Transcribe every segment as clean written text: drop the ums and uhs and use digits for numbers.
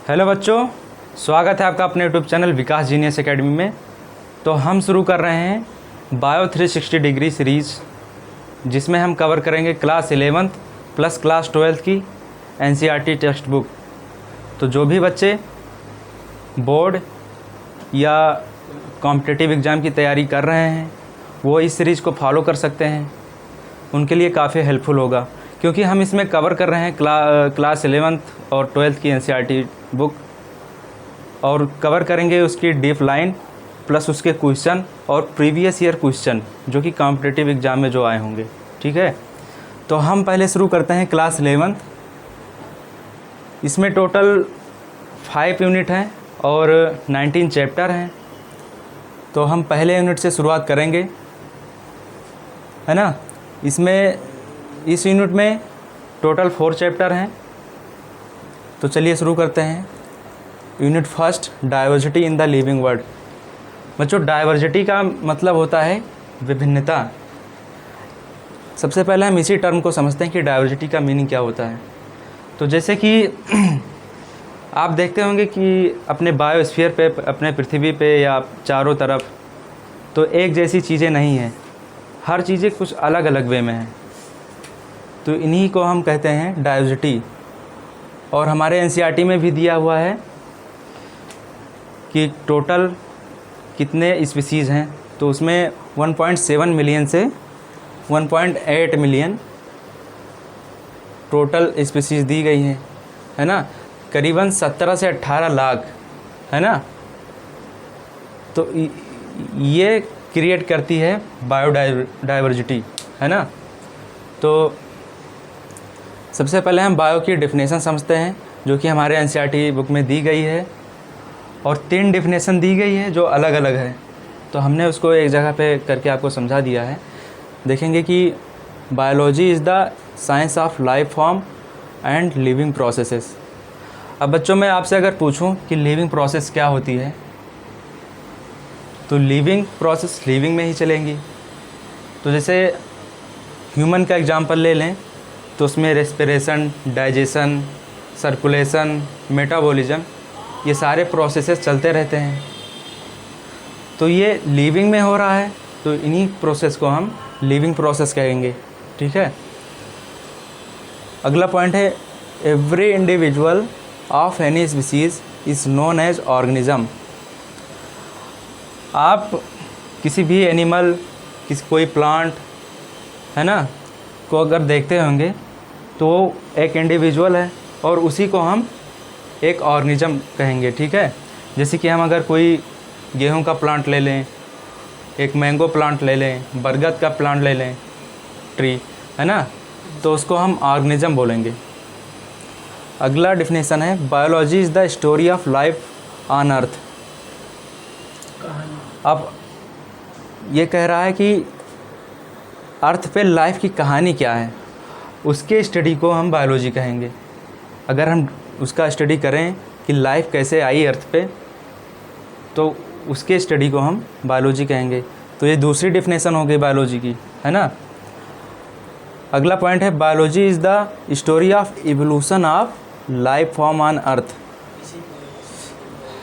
Hello बच्चों, स्वागत है आपका अपने यूट्यूब चैनल विकास जीनियस एकेडमी में। तो हम शुरू कर रहे हैं बायो 360 डिग्री सीरीज़, जिसमें हम कवर करेंगे class 11th plus class 12th की एनसीईआरटी टेक्स्ट बुक। तो जो भी बच्चे बोर्ड या कॉम्पिटिटिव एग्ज़ाम की तैयारी कर रहे हैं वो इस सीरीज़ को फॉलो कर सकते हैं, उनके लिए काफ़ी हेल्पफुल होगा, क्योंकि हम इसमें कवर कर रहे हैं क्लास 11th और 12th की एनसीईआरटी बुक, और कवर करेंगे उसकी डीप लाइन प्लस उसके क्वेश्चन और प्रीवियस ईयर क्वेश्चन जो कि कॉम्पिटिटिव एग्ज़ाम में जो आए होंगे। ठीक है, तो हम पहले शुरू करते हैं क्लास 11th। इसमें टोटल 5 यूनिट हैं और 19 चैप्टर हैं। तो हम पहले यूनिट से शुरुआत करेंगे, है ना। इस यूनिट में टोटल 4 चैप्टर हैं। तो चलिए शुरू करते हैं। Unit first, diversity in the living world. बच्चों, डाइवर्सिटी का मतलब होता है विभिन्नता। सबसे पहले हम इसी टर्म को समझते हैं कि डाइवर्सिटी का मीनिंग क्या होता है। तो जैसे कि आप देखते होंगे कि अपने बायोस्फीयर पे, अपने पृथ्वी पे या चारों तरफ तो एक जैसी चीज़ें नहीं हैं, हर चीज़ें कुछ अलग अलग वे में हैं। तो इन्हीं को हम कहते हैं डाइवर्सिटी। और हमारे एनसीईआरटी में भी दिया हुआ है कि टोटल कितने स्पीसीज़ हैं। तो उसमें 1.7 मिलियन से 1.8 मिलियन टोटल स्पीसीज़ दी गई हैं, है ना। करीबन 17 से 18 लाख, है ना। तो ये क्रिएट करती है बायोडाइवर्सिटी, है ना। तो सबसे पहले हम बायो की डेफिनेशन समझते हैं, जो कि हमारे एनसीईआरटी बुक में दी गई है, और 3 डेफिनेशन दी गई है जो अलग अलग है। तो हमने उसको एक जगह पे करके आपको समझा दिया है। देखेंगे कि biology is the science of life form and living processes. अब बच्चों, मैं आपसे अगर पूछूं कि लिविंग प्रोसेस क्या होती है, तो लिविंग प्रोसेस लिविंग में ही चलेंगी। तो जैसे ह्यूमन का एग्जांपल ले लें तो उसमें रेस्पिरेशन, डाइजेशन, सर्कुलेशन, मेटाबॉलिज्म, ये सारे प्रोसेसेस चलते रहते हैं। तो ये लिविंग में हो रहा है, तो इन्हीं प्रोसेस को हम लिविंग प्रोसेस कहेंगे। ठीक है। अगला पॉइंट है, every individual of any species is known as organism. आप किसी भी एनिमल, कोई प्लांट, है ना, को अगर देखते होंगे तो वो एक इंडिविजुअल है और उसी को हम एक ऑर्गेनिज्म कहेंगे। ठीक है। जैसे कि हम अगर कोई गेहूं का प्लांट ले लें, एक मैंगो प्लांट ले लें, बरगद का प्लांट ले लें, ट्री, है ना, तो उसको हम ऑर्गेनिज्म बोलेंगे। अगला डेफिनेशन है, biology is the story of life on earth. अब ये कह रहा है कि अर्थ पे लाइफ की कहानी क्या है, उसके स्टडी को हम बायोलॉजी कहेंगे। अगर हम उसका स्टडी करें कि लाइफ कैसे आई अर्थ पे, तो उसके स्टडी को हम बायोलॉजी कहेंगे। तो ये दूसरी डेफिनेशन हो गई बायोलॉजी की, है ना। अगला पॉइंट है, biology is the story of evolution of life form on earth,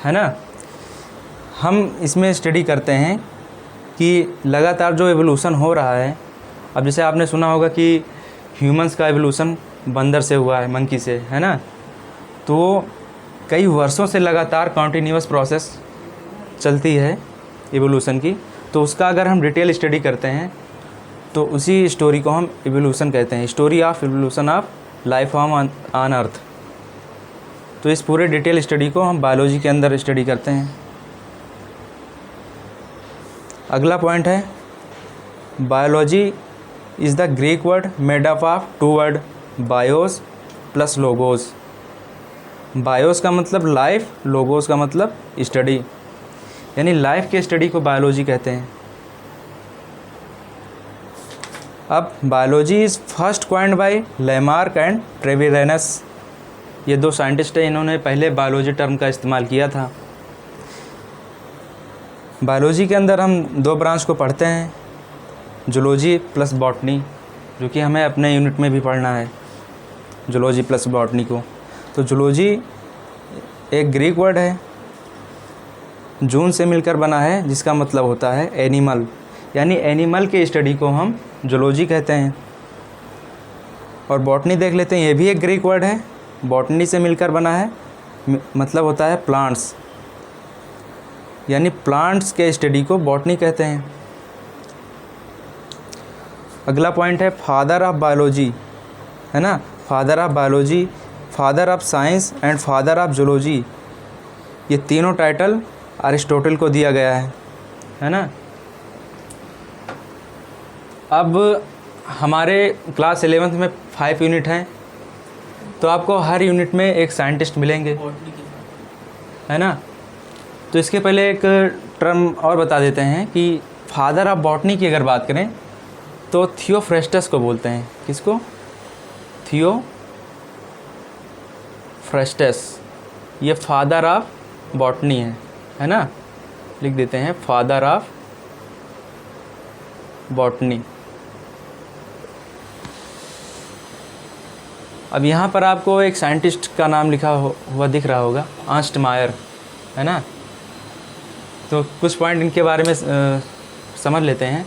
है ना। हम इसमें स्टडी करते हैं कि लगातार जो इवोल्यूशन हो रहा है। अब जैसे आपने सुना होगा कि ह्यूमंस का इवोल्यूशन बंदर से हुआ है, मंकी से, है ना। तो कई वर्षों से लगातार कॉन्टीन्यूअस प्रोसेस चलती है इवोल्यूशन की। तो उसका अगर हम डिटेल स्टडी करते हैं तो उसी स्टोरी को हम इवोल्यूशन कहते हैं, story of evolution of life form on earth. तो इस पूरे डिटेल स्टडी को हम बायोलॉजी के अंदर स्टडी करते हैं। अगला पॉइंट है, biology is the Greek word made up of 2 word, BIOS plus logos. BIOS का मतलब लाइफ, लोगोस का मतलब स्टडी, यानी लाइफ के स्टडी को बायोलॉजी कहते हैं। अब biology is first coined by Lamarck and Treviranus. ये 2 साइंटिस्ट हैं, इन्होंने पहले बायोलॉजी टर्म का इस्तेमाल किया था। बायोलॉजी के अंदर हम 2 ब्रांच को पढ़ते हैं, जूलॉजी प्लस बॉटनी। जो कि हमें अपने यूनिट में भी पढ़ना है, जूलॉजी प्लस बॉटनी को। तो जूलॉजी एक ग्रीक वर्ड है, जून से मिलकर बना है, जिसका मतलब होता है एनिमल, यानी एनिमल के स्टडी को हम जूलॉजी कहते हैं। और बॉटनी देख लेते हैं, ये भी एक ग्रीक वर्ड है, बॉटनी से मिलकर बना है, मतलब होता है प्लांट्स, यानी प्लांट्स के स्टडी को बॉटनी कहते हैं। अगला पॉइंट है फादर ऑफ बायोलॉजी, है ना। Father of biology, father of science and father of zoology, ये तीनों टाइटल अरिस्टोटल को दिया गया है ना। अब हमारे क्लास 11th में 5 यूनिट हैं, तो आपको हर यूनिट में एक साइंटिस्ट मिलेंगे, है ना। तो इसके पहले एक टर्म और बता देते हैं कि फादर ऑफ बॉटनी की अगर बात करें तो थियोफ्रेस्टस को बोलते हैं। किसको? थियोफ्रेस्टस, ये फादर ऑफ बॉटनी है ना। लिख देते हैं फादर ऑफ बॉटनी। अब यहाँ पर आपको एक साइंटिस्ट का नाम लिखा हुआ दिख रहा होगा, अर्नस्ट मायर, है ना। तो कुछ पॉइंट इनके बारे में समझ लेते हैं।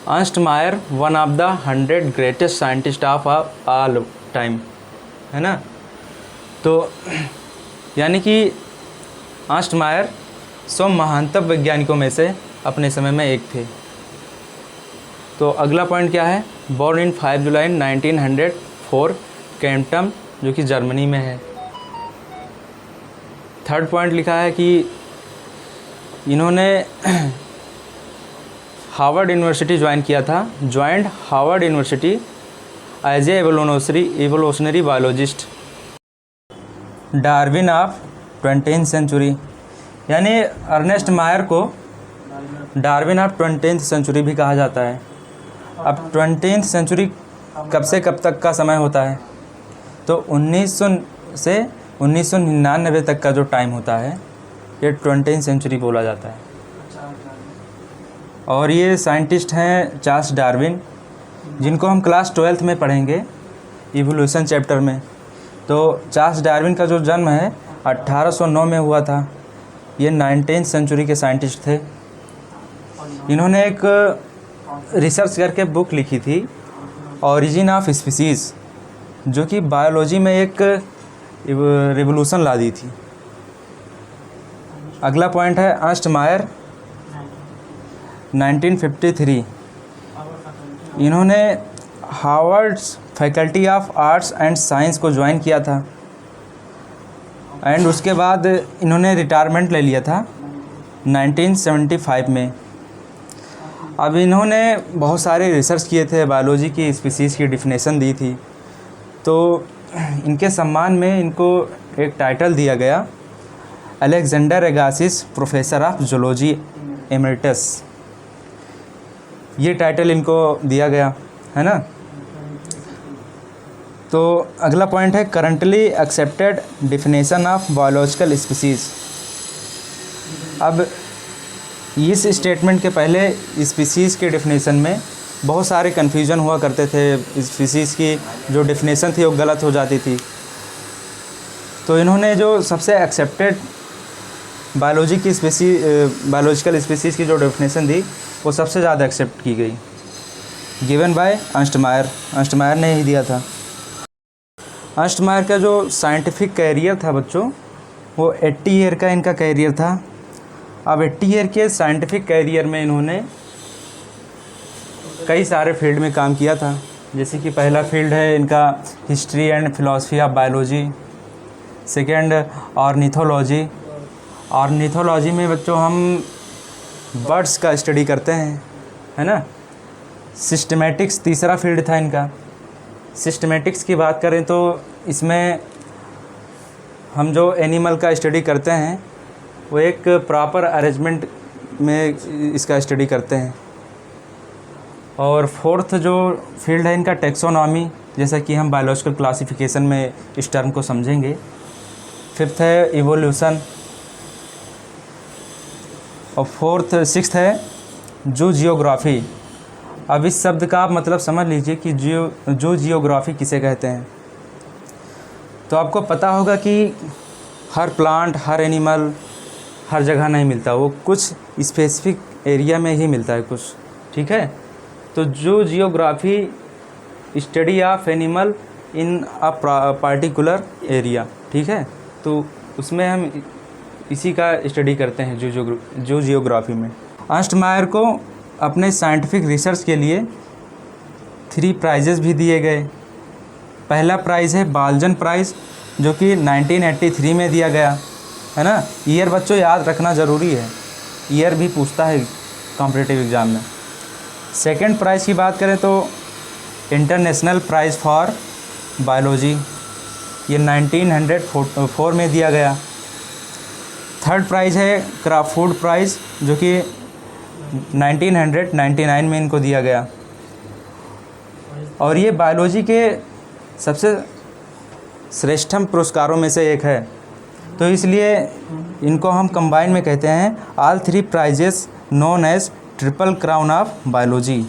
Ernst Mayar one of the 100 greatest scientist of all time, है ना। तो यानी कि अर्नस्ट मायर 100 महानतम वैज्ञानिकों में से अपने समय में एक थे। तो अगला पॉइंट क्या है? बॉर्न इन 5 जुलाई 1904 कैम्पटन, जो कि जर्मनी में है। थर्ड पॉइंट लिखा है कि इन्होंने हार्वर्ड यूनिवर्सिटी ज्वाइन किया था, joined Harvard university as a evolutionary biologist. Darwin of 20th century, यानी अर्नेस्ट मायर को डार्विन ऑफ 20th सेंचुरी भी कहा जाता है। अब 20th सेंचुरी कब से कब तक का समय होता है? तो 1900 से 1999 तक का जो टाइम होता है, ये 20th सेंचुरी बोला जाता है। और ये साइंटिस्ट हैं चार्ल्स डार्विन, जिनको हम क्लास 12th में पढ़ेंगे इवोल्यूशन चैप्टर में। तो चार्ल्स डार्विन का जो जन्म है 1809 में हुआ था। ये 19th सेंचुरी के साइंटिस्ट थे। इन्होंने एक रिसर्च करके बुक लिखी थी, ओरिजिन ऑफ स्पीसीज़, जो कि बायोलॉजी में एक रिवोल्यूशन ला दी थी। अगला पॉइंट है अर्नस्ट मायर 1953, इन्होंने Harvard faculty of arts and science को ज्वाइन किया था, एंड उसके बाद इन्होंने रिटायरमेंट ले लिया था 1975 में। अब इन्होंने बहुत सारे रिसर्च किए थे, बायोलॉजी की स्पीसीज़ की डिफिनेशन दी थी। तो इनके सम्मान में इनको एक टाइटल दिया गया, Alexander Agassiz professor of zoology emeritus. ये टाइटल इनको दिया गया, है ना। तो अगला पॉइंट है currently accepted definition of biological species. अब इस स्टेटमेंट के पहले स्पीसीज़ के डिफिनेशन में बहुत सारे कन्फ्यूजन हुआ करते थे। स्पीसीज़ की जो डिफिनेशन थी वो गलत हो जाती थी। तो इन्होंने जो सबसे एक्सेप्टेड बायोलॉजिकल स्पीसीज़ की जो डेफिनेशन दी, वो सबसे ज़्यादा एक्सेप्ट की गई, given by Ernst Mayar. Ernst मायर ने ही दिया था। अर्नस्ट मायर का जो साइंटिफिक कैरियर था बच्चों, वो 80 ईयर का इनका कैरियर था। अब 80 ईयर के साइंटिफिक कैरियर में इन्होंने कई सारे फील्ड में काम किया था। जैसे कि पहला फील्ड है इनका history and philosophy of biology, second ornithology. Ornithology में बच्चों हम बर्ड्स का स्टडी करते हैं, है ना। सिस्टमेटिक्स तीसरा फील्ड था इनका। सिस्टमेटिक्स की बात करें तो इसमें हम जो एनिमल का स्टडी करते हैं वो एक प्रॉपर अरेंजमेंट में इसका स्टडी करते हैं। और फोर्थ जो फील्ड है इनका टेक्सोनॉमी, जैसा कि हम बायोलॉजिकल क्लासिफिकेशन में इस टर्म को समझेंगे। फिफ्थ है इवोल्यूशन, और सिक्स्थ है जू जियोग्राफी। अब इस शब्द का आप मतलब समझ लीजिए कि जो जियोग्राफी किसे कहते हैं। तो आपको पता होगा कि हर प्लांट, हर एनिमल हर जगह नहीं मिलता, वो कुछ स्पेसिफिक एरिया में ही मिलता है कुछ, ठीक है। तो जो geography study of animal in a particular area, ठीक है, तो उसमें हम इसी का स्टडी करते हैं जो जियोग्राफी में। अर्नस्ट मायर को अपने साइंटिफिक रिसर्च के लिए 3 प्राइजेस भी दिए गए। पहला प्राइज़ है बाल्जन प्राइज़, जो कि 1983 में दिया गया, है ना। ईयर बच्चों याद रखना ज़रूरी है, ईयर भी पूछता है कॉम्पिटिटिव एग्ज़ाम में। सेकंड प्राइज़ की बात करें तो इंटरनेशनल प्राइज़ फॉर बायोलॉजी, ये 1904 में दिया गया। थर्ड प्राइज़ है क्राफोर्ड प्राइज़, जो कि 1999 में इनको दिया गया। और ये बायोलॉजी के सबसे श्रेष्ठतम पुरस्कारों में से एक है, तो इसलिए इनको हम कंबाइन में कहते हैं all 3 prizes known as triple crown of biology.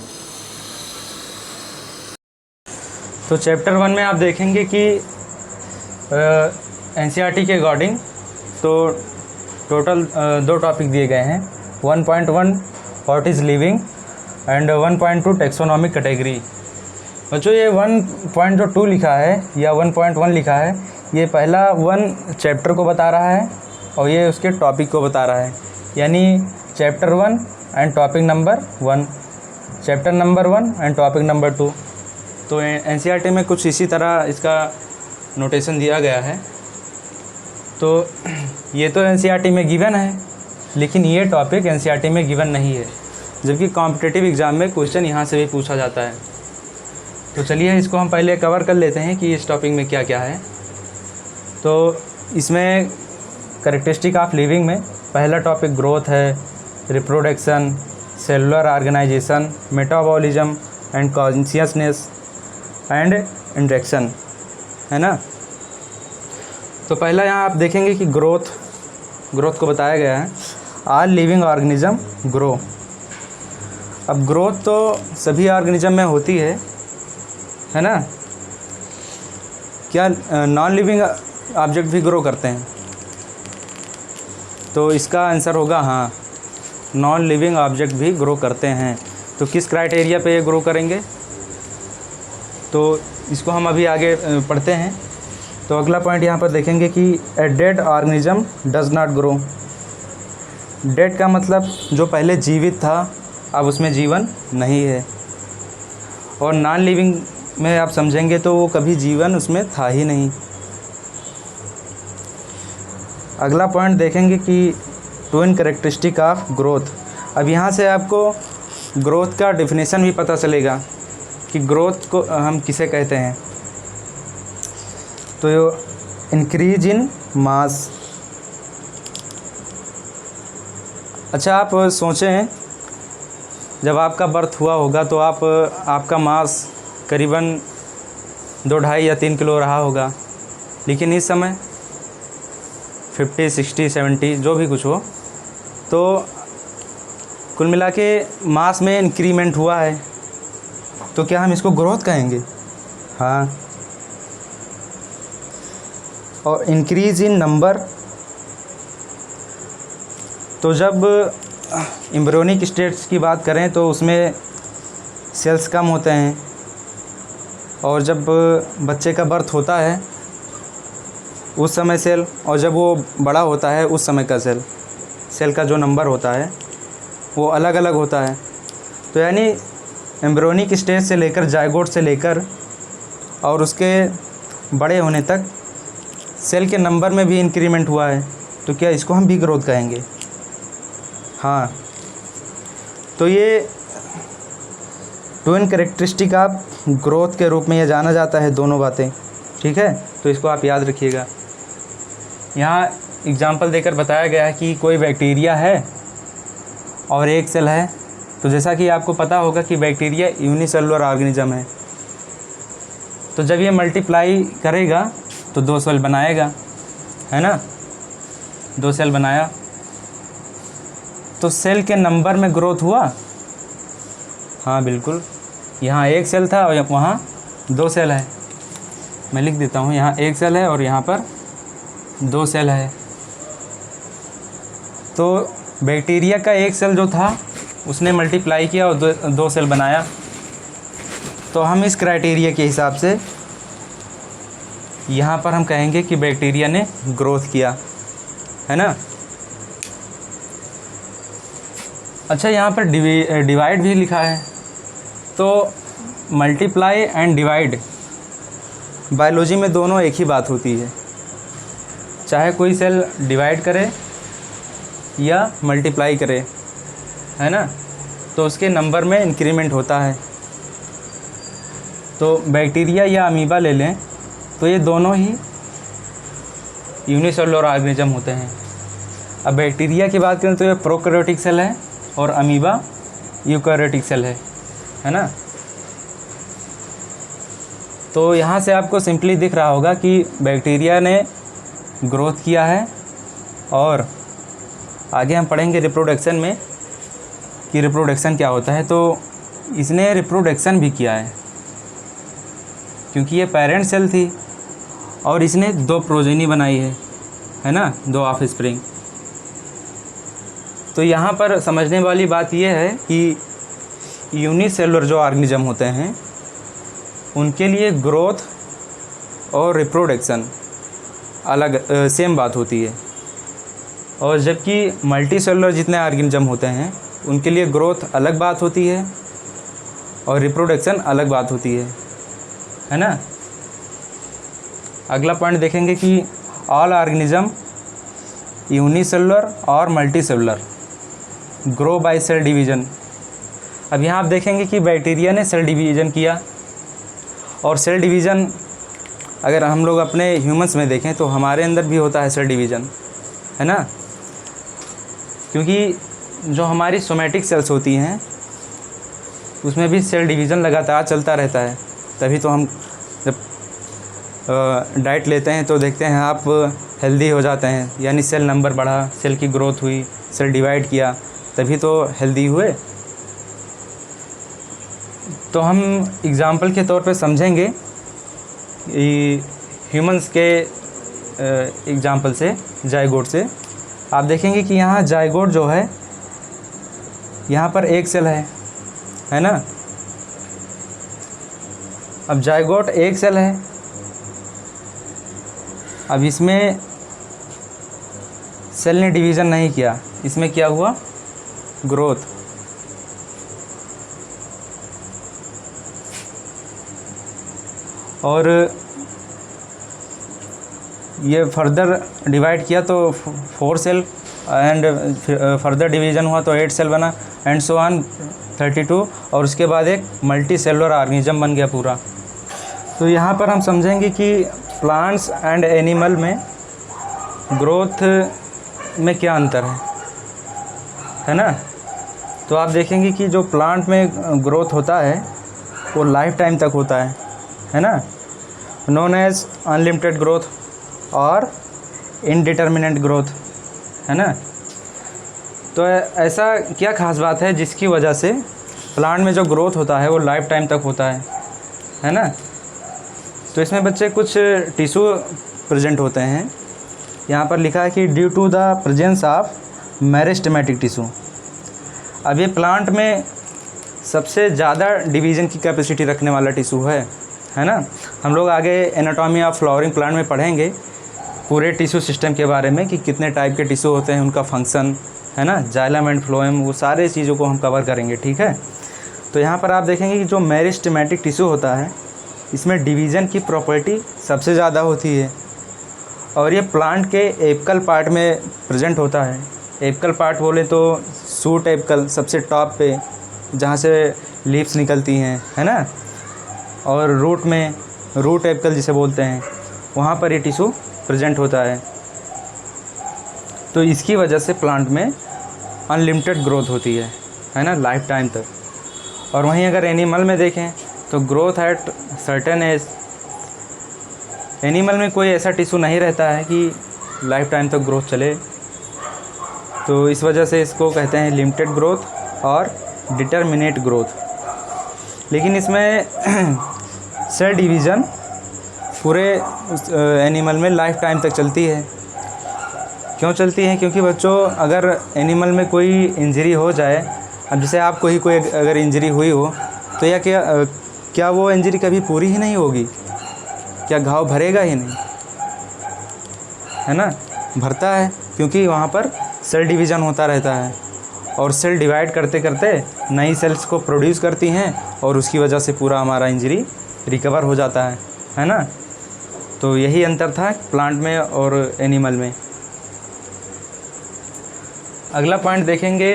तो चैप्टर 1 में आप देखेंगे कि एनसीईआरटी के अकॉर्डिंग तो टोटल 2 टॉपिक दिए गए हैं। 1.1 what is living and 1.2 taxonomic category. बच्चों ये 1.2 लिखा है या 1.1 लिखा है, ये पहला 1 चैप्टर को बता रहा है और ये उसके टॉपिक को बता रहा है, यानी chapter 1 and topic number 1, chapter number 1 and topic number 2। तो एनसीईआरटी में कुछ इसी तरह इसका नोटेशन दिया गया है। तो ये तो एनसीईआरटी में गिवन है, लेकिन ये टॉपिक एनसीईआरटी में गिवन नहीं है, जबकि कॉम्पिटिटिव एग्ज़ाम में क्वेश्चन यहाँ से भी पूछा जाता है। तो चलिए इसको हम पहले कवर कर लेते हैं कि इस टॉपिक में क्या क्या है। तो इसमें कैरेक्टरिस्टिक ऑफ लिविंग में पहला टॉपिक ग्रोथ है, reproduction, cellular organisation, metabolism and consciousness and interaction, है ना। तो पहला यहाँ आप देखेंगे कि ग्रोथ को बताया गया है, ऑल लिविंग ऑर्गेनिज्म ग्रो। अब ग्रोथ तो सभी ऑर्गेनिज्म में होती है ना। क्या नॉन लिविंग ऑब्जेक्ट भी ग्रो करते हैं? तो इसका आंसर होगा हाँ, नॉन लिविंग ऑब्जेक्ट भी ग्रो करते हैं। तो किस क्राइटेरिया पे ये ग्रो करेंगे, तो इसको हम अभी आगे पढ़ते हैं। तो अगला पॉइंट यहाँ पर देखेंगे कि a dead organism does not grow. Dead का मतलब जो पहले जीवित था अब उसमें जीवन नहीं है, और नॉन लिविंग में आप समझेंगे तो वो कभी जीवन उसमें था ही नहीं। अगला पॉइंट देखेंगे कि ट्विन कैरेक्टरिस्टिक ऑफ ग्रोथ। अब यहाँ से आपको ग्रोथ का डेफिनेशन भी पता चलेगा कि ग्रोथ को हम किसे कहते हैं। तो इंक्रीज इन मास। अच्छा आप सोचें, जब आपका बर्थ हुआ होगा तो आपका मास करीबन 2-2.5 या 3 किलो रहा होगा, लेकिन इस समय 50, 60, 70 जो भी कुछ हो, तो कुल मिला के मास में इंक्रीमेंट हुआ है। तो क्या हम इसको ग्रोथ कहेंगे? हाँ। और इंक्रीज इन नंबर, तो जब एम्ब्रियोनिक स्टेट्स की बात करें तो उसमें सेल्स कम होते हैं, और जब बच्चे का बर्थ होता है उस समय सेल, और जब वो बड़ा होता है उस समय का सेल का जो नंबर होता है वो अलग अलग होता है। तो यानी एम्ब्रियोनिक स्टेज से लेकर जायगोट से लेकर और उसके बड़े होने तक सेल के नंबर में भी इंक्रीमेंट हुआ है, तो क्या इसको हम भी ग्रोथ कहेंगे? हाँ। तो ये ट्विन कैरेक्टरिस्टिक ऑफ ग्रोथ के रूप में ये जाना जाता है, दोनों बातें, ठीक है। तो इसको आप याद रखिएगा। यहाँ एग्जाम्पल देकर बताया गया है कि कोई बैक्टीरिया है और एक सेल है। तो जैसा कि आपको पता होगा कि बैक्टीरिया यूनिसेलुलर ऑर्गेनिज्म है, तो जब ये मल्टीप्लाई करेगा तो 2 सेल बनाएगा, है ना। 2 सेल बनाया तो सेल के नंबर में ग्रोथ हुआ, हाँ बिल्कुल, यहाँ एक सेल था और वहाँ 2 सेल है। मैं लिख देता हूँ, यहाँ 1 सेल है और यहाँ पर 2 सेल है। तो बैक्टीरिया का 1 सेल जो था उसने मल्टीप्लाई किया और 2 सेल बनाया। तो हम इस क्राइटेरिया के हिसाब से यहाँ पर हम कहेंगे कि बैक्टीरिया ने ग्रोथ किया, है ना। अच्छा, यहाँ पर डिवाइड भी लिखा है। तो मल्टीप्लाई एंड डिवाइड बायोलॉजी में दोनों एक ही बात होती है, चाहे कोई सेल डिवाइड करे या मल्टीप्लाई करे, है ना, तो उसके नंबर में इंक्रीमेंट होता है। तो बैक्टीरिया या अमीबा ले लें तो ये दोनों ही यूनिसेलुलर ऑर्गेनिज्म होते हैं। अब बैक्टीरिया की बात करें तो ये प्रोकैरियोटिक सेल है और अमीबा यूकैरियोटिक सेल है ना। तो यहाँ से आपको सिंपली दिख रहा होगा कि बैक्टीरिया ने ग्रोथ किया है, और आगे हम पढ़ेंगे रिप्रोडक्शन में कि रिप्रोडक्शन क्या होता है। तो इसने रिप्रोडक्शन भी किया है क्योंकि ये पेरेंट सेल थी और इसने 2 प्रोजेनी बनाई है ना, 2 ऑफस्प्रिंग। तो यहाँ पर समझने वाली बात यह है कि यूनिसेलुलर जो ऑर्गेनिज्म होते हैं उनके लिए ग्रोथ और रिप्रोडक्शन अलग सेम बात होती है, और जबकि मल्टीसेलुलर जितने ऑर्गेनिज्म होते हैं उनके लिए ग्रोथ अलग बात होती है और रिप्रोडक्शन अलग बात होती है ना। अगला पॉइंट देखेंगे कि ऑल ऑर्गेनिज्म यूनिसेलुलर और multicellular grow by cell division. अब यहाँ आप देखेंगे कि बैक्टीरिया ने सेल डिवीज़न किया, और सेल डिवीज़न अगर हम लोग अपने ह्यूमंस में देखें तो हमारे अंदर भी होता है सेल डिवीज़न, है ना। क्योंकि जो हमारी सोमैटिक सेल्स होती हैं उसमें भी सेल डिवीज़न लगातार चलता रहता है। तभी तो हम जब डाइट लेते हैं तो देखते हैं आप हेल्दी हो जाते हैं, यानी सेल नंबर बढ़ा, सेल की ग्रोथ हुई, सेल डिवाइड किया, तभी तो हेल्दी हुए। तो हम एग्ज़ाम्पल के तौर पे समझेंगे ह्यूमंस के एग्ज़ाम्पल से, जाइगोट से। आप देखेंगे कि यहाँ जाइगोट जो है यहाँ पर 1 सेल है ना। अब जाइगोट 1 सेल है, अब इसमें सेल ने डिवीज़न नहीं किया, इसमें क्या हुआ, ग्रोथ। और ये फर्दर डिवाइड किया तो 4 सेल, एंड फर्दर डिवीज़न हुआ तो 8 सेल बना, एंड सो ऑन 32, और उसके बाद एक मल्टी सेलुलर ऑर्गेनिज्म बन गया पूरा। तो यहाँ पर हम समझेंगे कि प्लांट्स एंड एनिमल में ग्रोथ में क्या अंतर है ना। तो आप देखेंगे कि जो प्लांट में ग्रोथ होता है वो लाइफ टाइम तक होता है ना, नोन एज अनलिमिटेड ग्रोथ और इनडिटर्मिनेट ग्रोथ, है ना। तो ऐसा क्या खास बात है जिसकी वजह से प्लांट में जो ग्रोथ होता है वो लाइफ टाइम तक होता है ना। तो इसमें बच्चे कुछ टिश्यू प्रेजेंट होते हैं। यहाँ पर लिखा है कि due to the presence of meristematic tissue. अब ये प्लांट में सबसे ज़्यादा डिवीज़न की कैपेसिटी रखने वाला टिश्यू है ना। हम लोग आगे एनाटॉमी ऑफ फ्लावरिंग प्लांट में पढ़ेंगे पूरे टिश्यू सिस्टम के बारे में कि कितने टाइप के टिश्यू होते हैं, उनका फंक्शन, है ना, जाइलम एंड फ्लोएम, वो सारे चीज़ों को हम कवर करेंगे, ठीक है। तो यहाँ पर आप देखेंगे कि जो मेरिस्टेमेटिक टिश्यू होता है इसमें डिवीज़न की प्रॉपर्टी सबसे ज़्यादा होती है, और ये प्लांट के एपिकल पार्ट में प्रेजेंट होता है। एपिकल पार्ट बोले तो सूट एपिकल सबसे टॉप पे जहाँ से लीव्स निकलती हैं, है ना, और रूट में रूट एपिकल जिसे बोलते हैं वहाँ पर ये टिश्यू प्रेजेंट होता है। तो इसकी वजह से प्लांट में अनलिमिटेड ग्रोथ होती है ना, लाइफ टाइम तक। और वहीं अगर एनिमल में देखें तो growth at certain age, animal में कोई ऐसा टिश्यू नहीं रहता है कि लाइफ टाइम तक ग्रोथ चले। तो इस वजह से इसको कहते हैं लिमिटेड ग्रोथ और डिटर्मिनेट ग्रोथ, लेकिन इसमें सेल डिवीज़न पूरे एनिमल में लाइफ टाइम तक चलती है। क्यों चलती है? क्योंकि बच्चों अगर एनिमल में कोई इंजरी हो जाए, अब जैसे आपको ही कोई अगर इंजरी हुई हो तो या क्या वो इंजरी कभी पूरी ही नहीं होगी? क्या घाव भरेगा ही नहीं, है ना? भरता है, क्योंकि वहाँ पर सेल डिवीज़न होता रहता है और सेल डिवाइड करते करते नई सेल्स को प्रोड्यूस करती हैं और उसकी वजह से पूरा हमारा इंजरी रिकवर हो जाता है ना? तो यही अंतर था प्लांट में और एनिमल में। अगला पॉइंट देखेंगे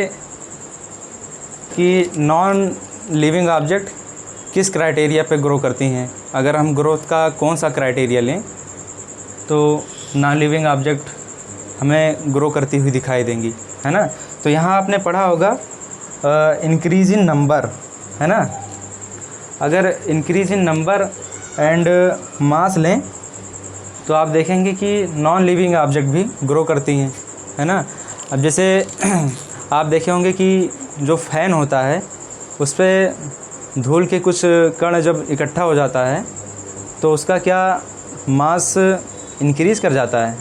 कि नॉन लिविंग ऑब्जेक्ट किस क्राइटेरिया पे ग्रो करती हैं। अगर हम ग्रोथ का कौन सा क्राइटेरिया लें तो नॉन लिविंग ऑब्जेक्ट हमें ग्रो करती हुई दिखाई देंगी, है ना? तो यहाँ आपने पढ़ा होगा इंक्रीज इन नंबर, है ना? अगर increase in number and mass लें तो आप देखेंगे कि नॉन लिविंग ऑब्जेक्ट भी ग्रो करती हैं, है ना? अब जैसे आप देखे होंगे कि जो फ़ैन होता है उस पर धूल के कुछ कण जब इकट्ठा हो जाता है तो उसका क्या मास इंक्रीज़ कर जाता है?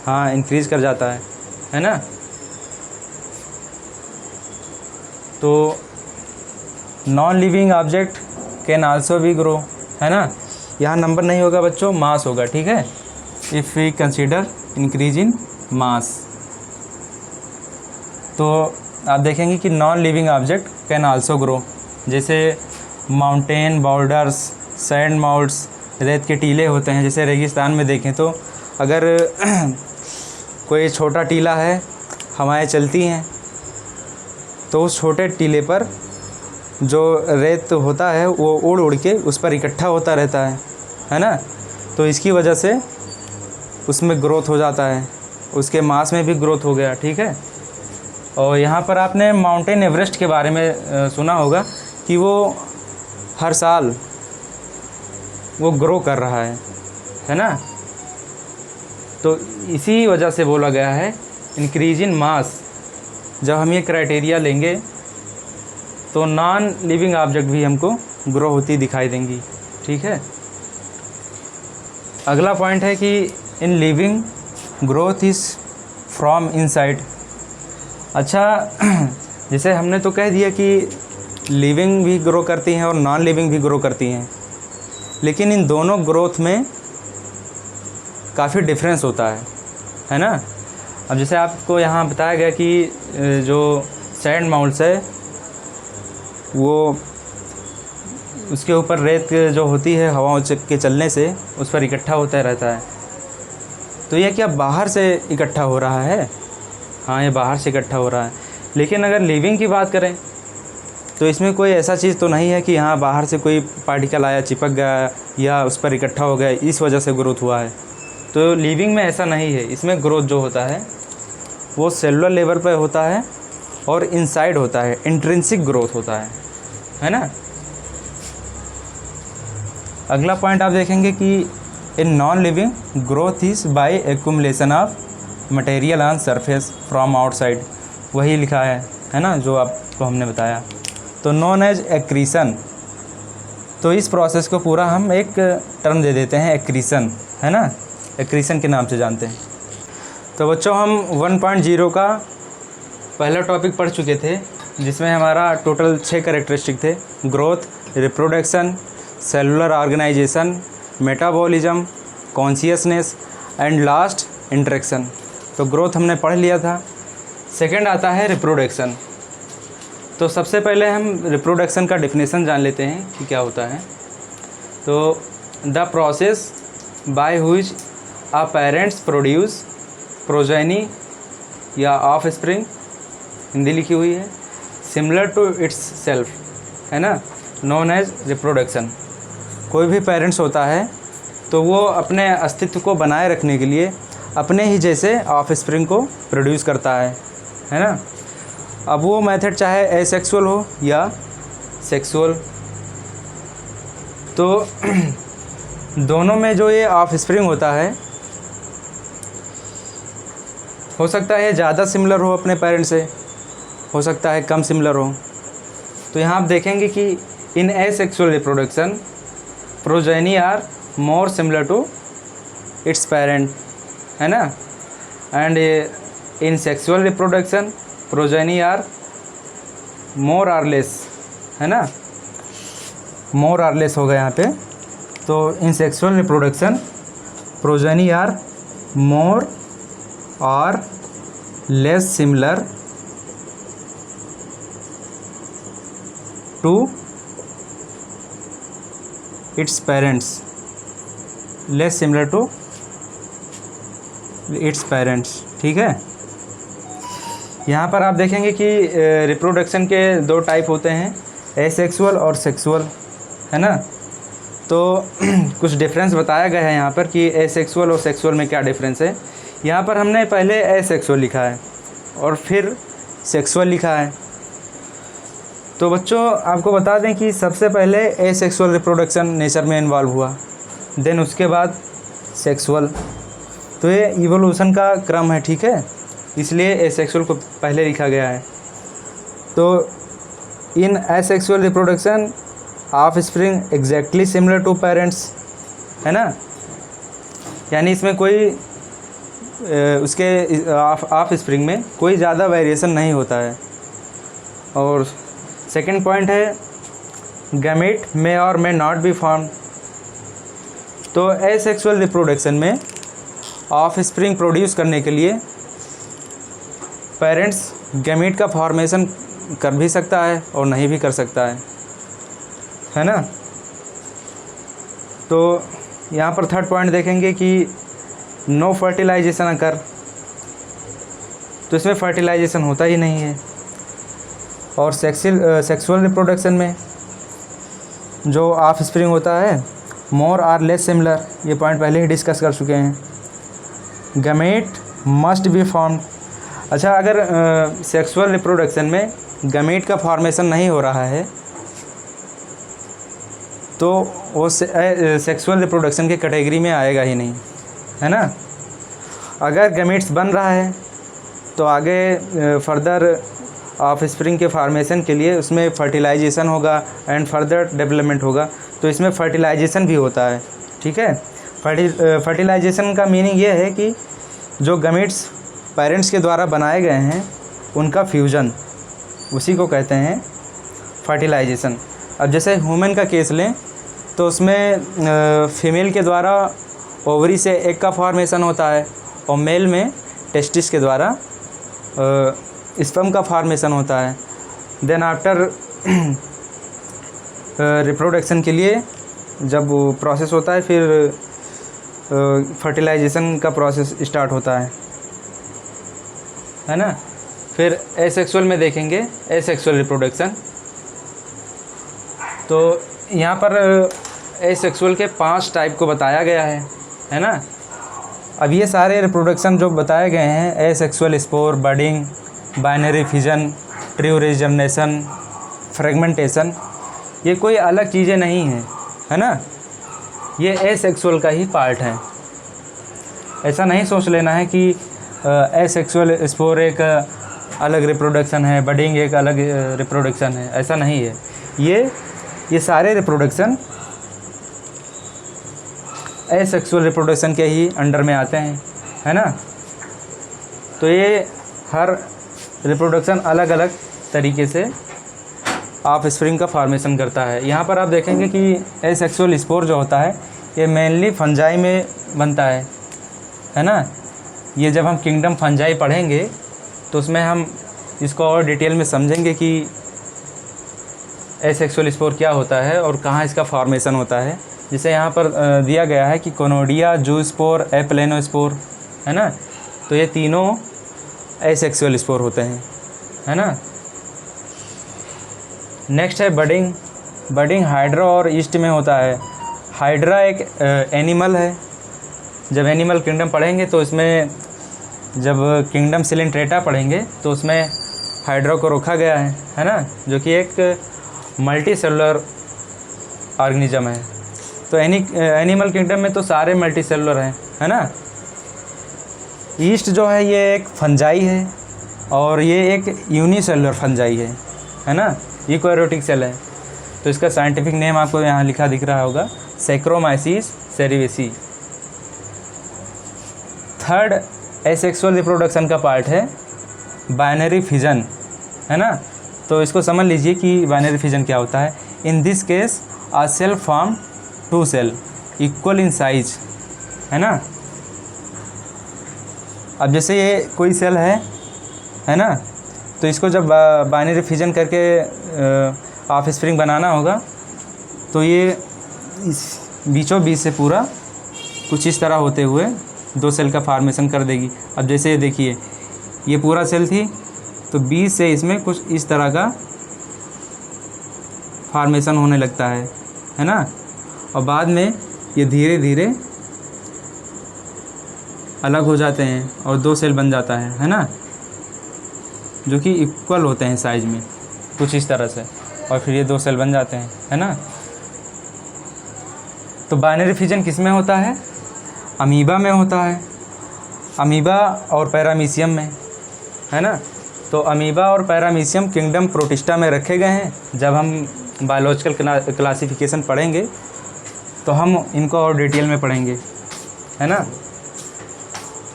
हाँ, इंक्रीज़ कर जाता है ना? तो non living object can also भी ग्रो, है ना? यहाँ नंबर नहीं होगा बच्चों, मास होगा, ठीक है? If we consider increase in mass, तो आप देखेंगे कि non living object can also grow. जैसे माउंटेन बाउल्डर्स, सैंड माउंट्स, रेत के टीले होते हैं। जैसे रेगिस्तान में देखें तो अगर कोई छोटा टीला है, हवाएं चलती हैं तो उस छोटे टीले पर जो रेत होता है वो उड़ उड़ के उस पर इकट्ठा होता रहता है ना? तो इसकी वजह से उसमें ग्रोथ हो जाता है, उसके मास में भी ग्रोथ हो गया, ठीक है? और यहाँ पर आपने माउंटेन एवरेस्ट के बारे में सुना होगा कि वो हर साल वो ग्रो कर रहा है ना? तो इसी वजह से बोला गया है इंक्रीज इन मास। जब हम ये क्राइटेरिया लेंगे तो नॉन लिविंग ऑब्जेक्ट भी हमको ग्रो होती दिखाई देंगी, ठीक है? अगला पॉइंट है कि in living growth is from inside. अच्छा, जैसे हमने तो कह दिया कि लिविंग भी ग्रो करती हैं और नॉन लिविंग भी ग्रो करती हैं, लेकिन इन दोनों ग्रोथ में काफ़ी डिफरेंस होता है ना? अब जैसे आपको यहाँ बताया गया कि जो सैंड माउंट्स है वो उसके ऊपर रेत जो होती है हवाओं के चलने से उस पर इकट्ठा होता रहता है। तो यह क्या बाहर से इकट्ठा हो रहा है? हाँ, ये बाहर से इकट्ठा हो रहा है। लेकिन अगर लिविंग की बात करें तो इसमें कोई ऐसा चीज़ तो नहीं है कि यहाँ बाहर से कोई पार्टिकल आया, चिपक गया या उस पर इकट्ठा हो गया, इस वजह से ग्रोथ हुआ है। तो लिविंग में ऐसा नहीं है। इसमें ग्रोथ जो होता है वो सेलुलर लेवल पर होता है और इनसाइड होता है, इंट्रिंसिक ग्रोथ होता है ना? अगला पॉइंट आप देखेंगे कि इन non living growth is by accumulation of material on surface from outside. वही लिखा है ना, जो आपको हमने बताया। तो नॉन एज एक्रीशन। तो इस प्रोसेस को पूरा हम एक टर्म दे देते हैं, एक्रीशन, है ना? एक्रीशन के नाम से जानते हैं। तो बच्चों हम 1.0 का पहला टॉपिक पढ़ चुके थे, जिसमें हमारा टोटल 6 कैरेक्टरिस्टिक थे: growth, reproduction, cellular organisation, metabolism, consciousness and last interaction. तो ग्रोथ हमने पढ़ लिया था। सेकंड आता है रिप्रोडक्शन। तो सबसे पहले हम रिप्रोडक्शन का डेफिनेशन जान लेते हैं कि क्या होता है। तो the process by which a parents produce progeny या ऑफ स्प्रिंग, हिंदी लिखी हुई है, सिमिलर टू इट्स सेल्फ, है ना, नोन एज रिप्रोडक्शन। कोई भी पेरेंट्स होता है तो वो अपने अस्तित्व को बनाए रखने के लिए अपने ही जैसे ऑफ स्प्रिंग को प्रोड्यूस करता है ना? अब वो मेथड चाहे एसेक्सुअल हो या सेक्सुअल, तो दोनों में जो ये ऑफ स्प्रिंग होता है हो सकता है ज़्यादा सिमिलर हो अपने पेरेंट्स से, हो सकता है कम सिमिलर हो, तो यहाँ आप देखेंगे कि in asexual reproduction progeny are more similar to its parent, है ना, and in sexual reproduction progeny are more or less, है ना, मोर आर लेस होगा यहाँ पे। तो in sexual reproduction progeny are more और less similar to its parents, less similar to its parents, ठीक है। यहाँ पर आप देखेंगे कि रिप्रोडक्शन के 2 टाइप होते हैं, एसेक्सुअल और सेक्सुअल, है ना। तो कुछ डिफरेंस बताया गया है यहाँ पर कि एसेक्सुअल और सेक्सुअल में क्या डिफरेंस है। यहाँ पर हमने पहले एसेक्सुअल लिखा है और फिर सेक्सुअल लिखा है। तो बच्चों आपको बता दें कि सबसे पहले एसेक्सुअल रिप्रोडक्शन नेचर में इन्वॉल्व हुआ, देन उसके बाद सेक्सुअल। तो ये इवोल्यूशन का क्रम है, ठीक है, इसलिए एसेक्सुअल को पहले लिखा गया है। तो in asexual reproduction offspring exactly similar to parents, है ना, यानी इसमें कोई उसके ऑफ स्प्रिंग में कोई ज़्यादा वेरिएशन नहीं होता है। और सेकंड पॉइंट है गैमेट मे और मे नॉट बी फॉर्म। तो एसेक्सुअल रिप्रोडक्शन में ऑफ स्प्रिंग प्रोड्यूस करने के लिए पेरेंट्स गैमेट का फॉर्मेशन कर भी सकता है और नहीं भी कर सकता है ना। तो यहाँ पर थर्ड पॉइंट देखेंगे कि नो फर्टिलाइजेशन अकर, तो इसमें फर्टिलाइजेशन होता ही नहीं है। और सेक्सुअल रिप्रोडक्शन में जो ऑफ स्प्रिंग होता है मोर आर लेस सिमिलर, ये पॉइंट पहले ही डिस्कस कर चुके हैं। Gamete must be formed. अच्छा, अगर सेक्सुअल रिप्रोडक्शन में गैमेट का फॉर्मेशन नहीं हो रहा है तो वो सेक्सुअल रिप्रोडक्शन के कैटेगरी में आएगा ही नहीं, है ना। अगर गैमेट्स बन रहा है तो आगे फर्दर ऑफ स्प्रिंग के फॉर्मेशन के लिए उसमें फर्टिलाइजेशन होगा एंड फर्दर डेवलपमेंट होगा, तो इसमें फर्टिलाइजेशन भी होता है, ठीक है। फर्टिलाइजेशन का मीनिंग ये है कि जो गैमेट्स पेरेंट्स के द्वारा बनाए गए हैं उनका फ्यूजन, उसी को कहते हैं फर्टिलाइजेशन। अब जैसे ह्यूमन का केस लें तो उसमें फीमेल के द्वारा ओवरी से एग का फॉर्मेशन होता है और मेल में टेस्टिस के द्वारा स्पर्म का फॉर्मेशन होता है। देन आफ्टर रिप्रोडक्शन के लिए जब वो प्रोसेस होता है फिर फर्टिलाइजेशन का प्रोसेस स्टार्ट होता है ना। फिर एसेक्सुअल में देखेंगे एसेक्सुअल रिप्रोडक्शन। तो यहाँ पर एसेक्सुअल के 5 टाइप को बताया गया है ना। अब ये सारे रिप्रोडक्शन जो बताए गए हैं, asexual spore, budding, binary fission, true regeneration, fragmentation, ये कोई अलग चीज़ें नहीं हैं, है ना। ये एसेक्सुअल का ही पार्ट है। ऐसा नहीं सोच लेना है कि एसेक्सुअल स्पोर एक अलग रिप्रोडक्शन है, बडिंग एक अलग रिप्रोडक्शन है, ऐसा नहीं है। ये सारे रिप्रोडक्शन एसेक्सुअल रिप्रोडक्शन के ही अंडर में आते हैं, है ना। तो ये हर रिप्रोडक्शन अलग अलग तरीके से ऑफ स्प्रिंग का फॉर्मेशन करता है। यहाँ पर आप देखेंगे कि एसेक्सुअल स्पोर जो होता है ये मेनली फंजाई में बनता है ना। ये जब हम किंगडम फंजाई पढ़ेंगे तो उसमें हम इसको और डिटेल में समझेंगे कि एसेक्सुअल स्पोर क्या होता है और कहाँ इसका फॉर्मेशन होता है। जैसे यहाँ पर दिया गया है कि कोनोडिया, जूस्पोर, एप्लेनोस्पोर, है ना। तो ये तीनों एसेक्सुअल स्पोर होते हैं, है ना। नेक्स्ट है बडिंग। बडिंग हाइड्रा और ईस्ट में होता है। हाइड्रा एक एनिमल है। जब एनिमल किंगडम पढ़ेंगे तो इसमें जब किंगडम सिलेंट्रेटा पढ़ेंगे तो उसमें हाइड्रा को रखा गया है ना, जो कि एक मल्टी सेलुलर ऑर्गेनिज्म है। तो एनिमल किंगडम में तो सारे मल्टी सेलुलर हैं, है ना। ईस्ट जो है ये एक फंजाई है और ये एक यूनिसेलुलर फंजाई है ना। यूकैरियोटिक सेल है। तो इसका साइंटिफिक नेम आपको यहाँ लिखा दिख रहा होगा, Saccharomyces cerevisiae. Third asexual reproduction का पार्ट है बाइनरी फिजन, है ना। तो इसको समझ लीजिए कि बाइनरी फिजन क्या होता है। In this case a cell form two cell equal in size, है ना। अब जैसे ये कोई सेल है ना, तो इसको जब बाइनरी फिजन करके ऑफ स्प्रिंग बनाना होगा तो ये इस बीचों बीच से पूरा कुछ इस तरह होते हुए दो सेल का फार्मेशन कर देगी। अब जैसे देखिए ये पूरा सेल थी, तो बीच से इसमें कुछ इस तरह का फार्मेशन होने लगता है ना। और बाद में ये धीरे धीरे अलग हो जाते हैं और दो सेल बन जाता है ना, जो कि इक्वल होते हैं साइज में कुछ इस तरह से, और फिर ये दो सेल बन जाते हैं, है ना। तो बाइनरी फिजन किस में होता है? अमीबा में होता है, अमीबा और पैरामीशियम में, है ना। तो अमीबा और पैरामीशियम किंगडम प्रोटिस्टा में रखे गए हैं। जब हम बायोलॉजिकल क्लासिफिकेशन पढ़ेंगे तो हम इनको और डिटेल में पढ़ेंगे, है ना।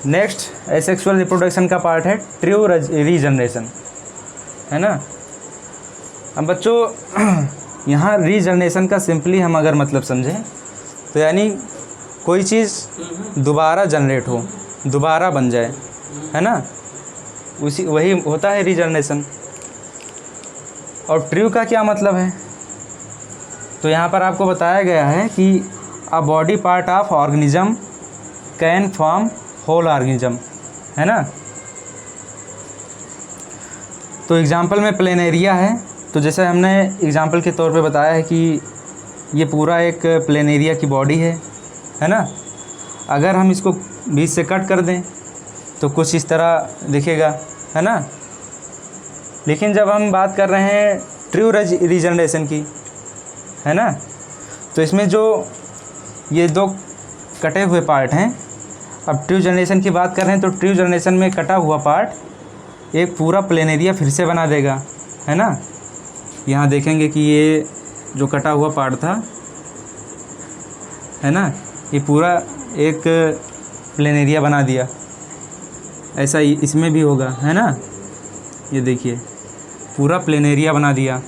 नेक्स्ट एसेक्सुअल रिप्रोडक्शन का पार्ट है ट्रू रीजनरेशन, है ना। अब बच्चों यहाँ रीजनरेशन का सिंपली हम अगर मतलब समझें तो यानी कोई चीज़ दोबारा जनरेट हो, दोबारा बन जाए, है ना, वही होता है रीजनरेशन। और ट्रू का क्या मतलब है? तो यहाँ पर आपको बताया गया है कि a body part of organism can form whole organism, है ना। तो एग्जाम्पल में प्लेनेरिया है, तो जैसे हमने एग्जाम्पल के तौर पे बताया है कि ये पूरा एक प्लेनेरिया की बॉडी है ना। अगर हम इसको बीच से कट कर दें तो कुछ इस तरह दिखेगा, है ना। लेकिन जब हम बात कर रहे हैं ट्रू रीजनरेशन की, है ना, तो इसमें जो ये दो कटे हुए पार्ट हैं, अब ट्रू जनरेशन की बात कर रहे हैं तो ट्रू जनरेशन में कटा हुआ पार्ट एक पूरा प्लेनेरिया फिर से बना देगा, है ना। यहाँ देखेंगे कि ये जो कटा हुआ पार्ट था, है ना, ये पूरा एक प्लेनेरिया बना दिया। ऐसा ही इसमें भी होगा, है ना। ये देखिए पूरा प्लेनेरिया बना दिया।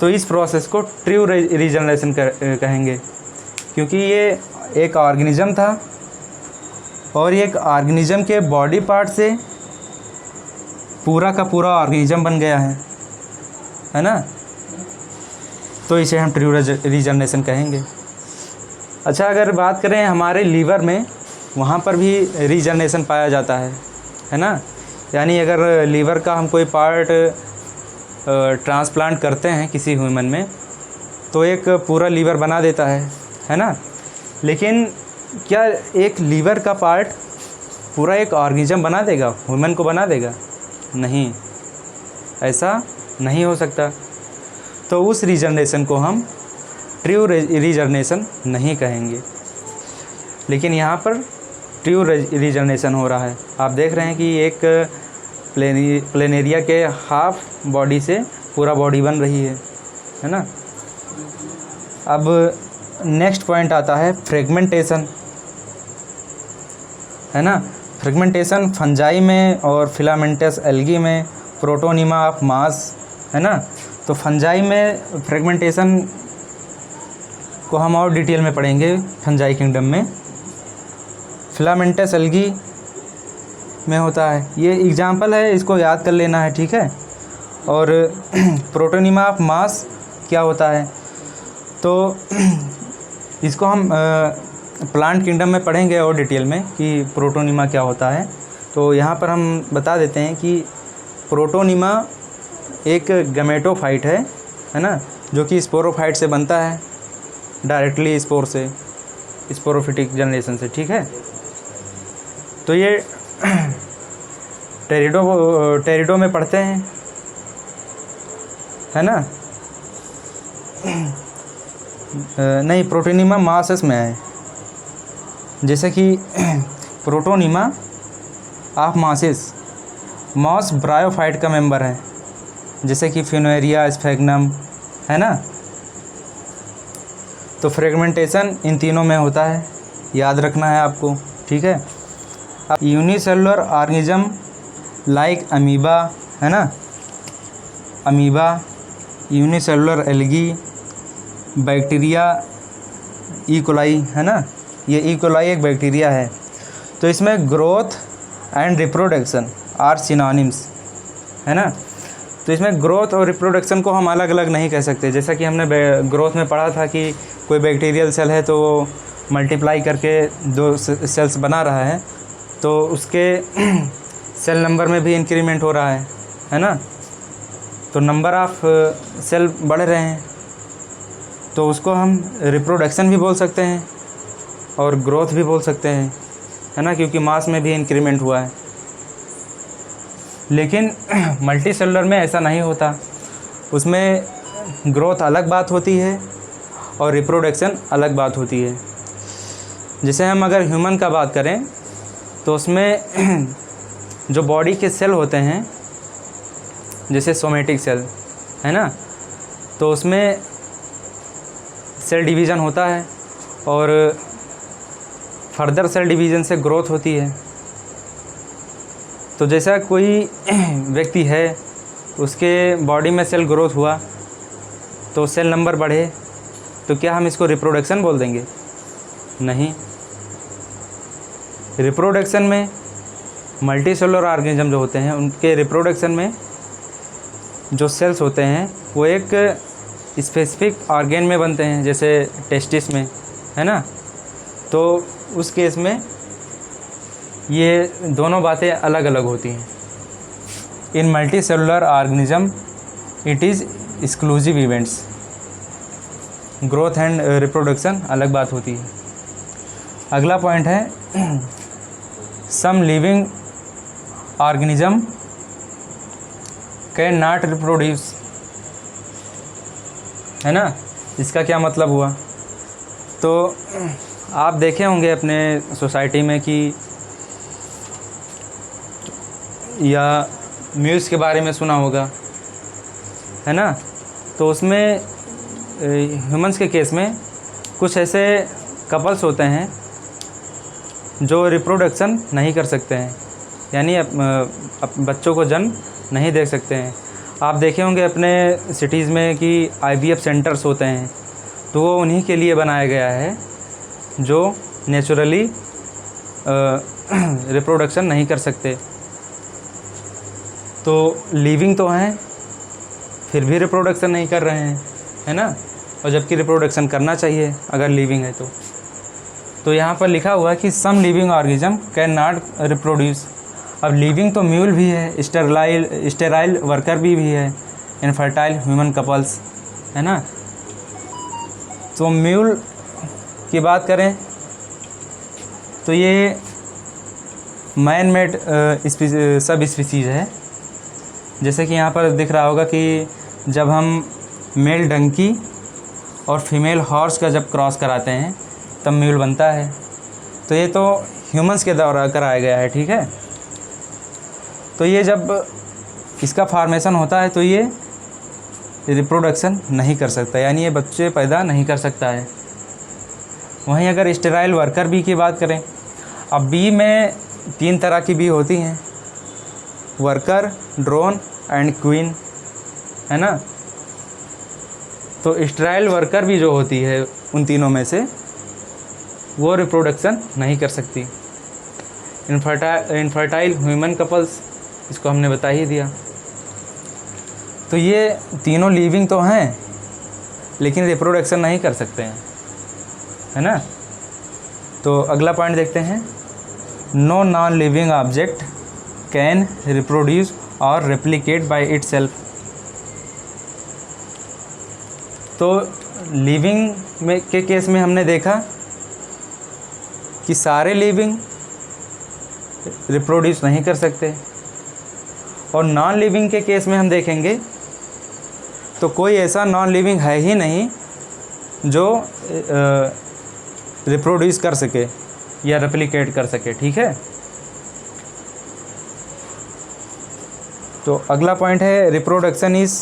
तो इस प्रोसेस को ट्रू रीजनरेशन कहेंगे, क्योंकि ये एक ऑर्गेनिज्म था और एक ऑर्गेनिज्म के बॉडी पार्ट से पूरा का पूरा ऑर्गेनिज्म बन गया है ना। तो इसे हम ट्रू रीजनरेशन कहेंगे। अच्छा, अगर बात करें हमारे लीवर में, वहाँ पर भी रीजनरेशन पाया जाता है ना। यानी अगर लीवर का हम कोई पार्ट ट्रांसप्लांट करते हैं किसी ह्यूमन में, तो एक पूरा लीवर बना देता है ना। लेकिन क्या एक लीवर का पार्ट पूरा एक ऑर्गेनिज्म बना देगा, ह्यूमन को बना देगा? नहीं, ऐसा नहीं हो सकता। तो उस रीजनरेशन को हम ट्रू रीजनरेशन नहीं कहेंगे। लेकिन यहाँ पर ट्रू रीजनरेशन हो रहा है। आप देख रहे हैं कि एक प्लेनेरिया के हाफ बॉडी से पूरा बॉडी बन रही है ना। अब नेक्स्ट पॉइंट आता है फ्रेगमेंटेशन, है ना। फ्रेगमेंटेशन फंजाई में और फिलामेंटस एल्गी में, प्रोटोनिमा ऑफ मास, है ना। तो फंजाई में फ्रेगमेंटेशन को हम और डिटेल में पढ़ेंगे फंजाई किंगडम में। फिलामेंटस एल्गी में होता है, ये एग्जाम्पल है, इसको याद कर लेना है, ठीक है। और प्रोटोनिमा ऑफ मास क्या होता है, तो इसको हम प्लांट किंगडम में पढ़ेंगे और डिटेल में कि प्रोटोनिमा क्या होता है। तो यहाँ पर हम बता देते हैं कि प्रोटोनिमा एक गैमेटोफाइट है ना, जो कि स्पोरोफाइट से बनता है, डायरेक्टली स्पोर से, स्पोरोफिटिक जनरेशन से, ठीक है। तो ये टेरिडो में पढ़ते हैं, है ना। नहीं, प्रोटोनिमा मासस में है। जैसे कि protonema of mosses, moss bryophyte का मेंबर जैसे कि फ्यूनेरिया, स्फैग्नम, है ना। तो फ्रेगमेंटेशन इन तीनों में होता है, याद रखना है आपको, ठीक है। अब यूनिसेलुलर ऑर्गेनिज्म लाइक अमीबा, है ना, amoeba, unicellular algae, bacteria, E coli, है ना, ये ई कोलाई एक बैक्टीरिया है। तो इसमें growth and reproduction are synonyms, है ना। तो इसमें ग्रोथ और रिप्रोडक्शन को हम अलग अलग नहीं कह सकते। जैसा कि हमने ग्रोथ में पढ़ा था कि कोई बैक्टीरियल सेल है तो वो मल्टीप्लाई करके दो सेल्स बना रहा है, तो उसके सेल नंबर में भी इंक्रीमेंट हो रहा है ना। तो नंबर ऑफ सेल बढ़ रहे हैं, तो उसको हम रिप्रोडक्शन भी बोल सकते हैं और ग्रोथ भी बोल सकते हैं, है ना, क्योंकि मास में भी इंक्रीमेंट हुआ है। लेकिन मल्टी सेलुलर में ऐसा नहीं होता, उसमें ग्रोथ अलग बात होती है और रिप्रोडक्शन अलग बात होती है। जैसे हम अगर ह्यूमन का बात करें तो उसमें जो बॉडी के सेल होते हैं, जैसे सोमेटिक सेल, है ना, तो उसमें सेल डिवीज़न होता है और फर्दर सेल डिवीज़न से ग्रोथ होती है। तो जैसा कोई व्यक्ति है, उसके बॉडी में सेल ग्रोथ हुआ तो सेल नंबर बढ़े, तो क्या हम इसको रिप्रोडक्शन बोल देंगे? नहीं। रिप्रोडक्शन में मल्टी सेलुलर ऑर्गेनिज्म जो होते हैं उनके रिप्रोडक्शन में जो सेल्स होते हैं वो एक स्पेसिफिक ऑर्गेन में बनते हैं, जैसे टेस्टिस में, है ना। तो उस केस में ये दोनों बातें अलग अलग होती हैं। In multi cellular organism it is exclusive events, growth and reproduction अलग बात होती है। अगला पॉइंट है some living organism can not reproduce, है ना। इसका क्या मतलब हुआ? तो आप देखे होंगे अपने सोसाइटी में कि या म्यूज़ के बारे में सुना होगा, है ना। तो उसमें ह्यूमंस के केस में कुछ ऐसे कपल्स होते हैं जो रिप्रोडक्शन नहीं कर सकते हैं, यानी बच्चों को जन्म नहीं दे सकते हैं। आप देखे होंगे अपने सिटीज़ में कि IVF सेंटर्स होते हैं, तो वो उन्हीं के लिए बनाया गया है जो नेचुरली रिप्रोडक्शन नहीं कर सकते। तो लिविंग तो हैं फिर भी रिप्रोडक्शन नहीं कर रहे हैं, है ना, और जबकि रिप्रोडक्शन करना चाहिए अगर लिविंग है तो यहाँ पर लिखा हुआ है कि some living organism can not reproduce. अब लिविंग तो म्यूल भी है, स्टेराइल वर्कर भी है, इनफर्टाइल ह्यूमन कपल्स, है ना। तो म्यूल की बात करें तो ये मैन मेड सब स्पीसीज़ है। जैसे कि यहाँ पर दिख रहा होगा कि जब हम मेल डंकी और फीमेल हॉर्स का जब क्रॉस कराते हैं तब म्यूल बनता है। तो ये तो ह्यूमंस के द्वारा कराया गया है, ठीक है। तो ये जब इसका फॉर्मेशन होता है तो ये रिप्रोडक्शन नहीं कर सकता, यानी ये बच्चे पैदा नहीं कर सकता है। वहीं अगर स्टेराइल वर्कर बी की बात करें, अब बी में 3 तरह की बी होती हैं, वर्कर, ड्रोन एंड क्वीन, है ना। तो स्टेराइल वर्कर भी जो होती है उन तीनों में से वो रिप्रोडक्शन नहीं कर सकती। इनफर्टाइल ह्यूमन कपल्स, इसको हमने बता ही दिया। तो ये तीनों लिविंग तो हैं लेकिन रिप्रोडक्शन नहीं कर सकते हैं, है ना। तो अगला पॉइंट देखते हैं, no non living object can reproduce और रेप्लिकेट बाय इटसेल्फ। तो लिविंग में के केस में हमने देखा कि सारे लिविंग रिप्रोड्यूस नहीं कर सकते, और नॉन लिविंग के केस में हम देखेंगे तो कोई ऐसा नॉन लिविंग है ही नहीं जो रिप्रोड्यूस कर सके या रेप्लिकेट कर सके, ठीक है। तो अगला पॉइंट है reproduction is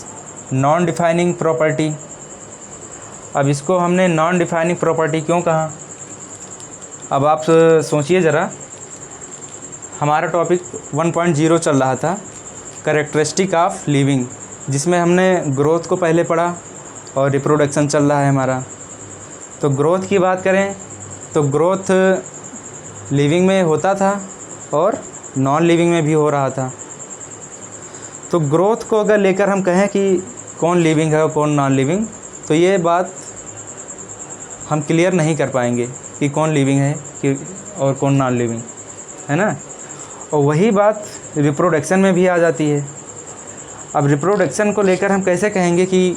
non defining property. अब इसको हमने नॉन डिफाइनिंग प्रॉपर्टी क्यों कहा? अब आप सोचिए ज़रा, हमारा टॉपिक 1.0 चल रहा था, कैरेक्टरिस्टिक ऑफ लिविंग, जिसमें हमने ग्रोथ को पहले पढ़ा और रिप्रोडक्शन चल रहा है हमारा। तो ग्रोथ की बात करें तो ग्रोथ लिविंग में होता था और नॉन लिविंग में भी हो रहा था। तो ग्रोथ को अगर लेकर हम कहें कि कौन लिविंग है और कौन नॉन लिविंग, तो ये बात हम क्लियर नहीं कर पाएंगे कि कौन लिविंग है कि और कौन नॉन लिविंग है ना। और वही बात रिप्रोडक्शन में भी आ जाती है। अब रिप्रोडक्शन को लेकर हम कैसे कहेंगे कि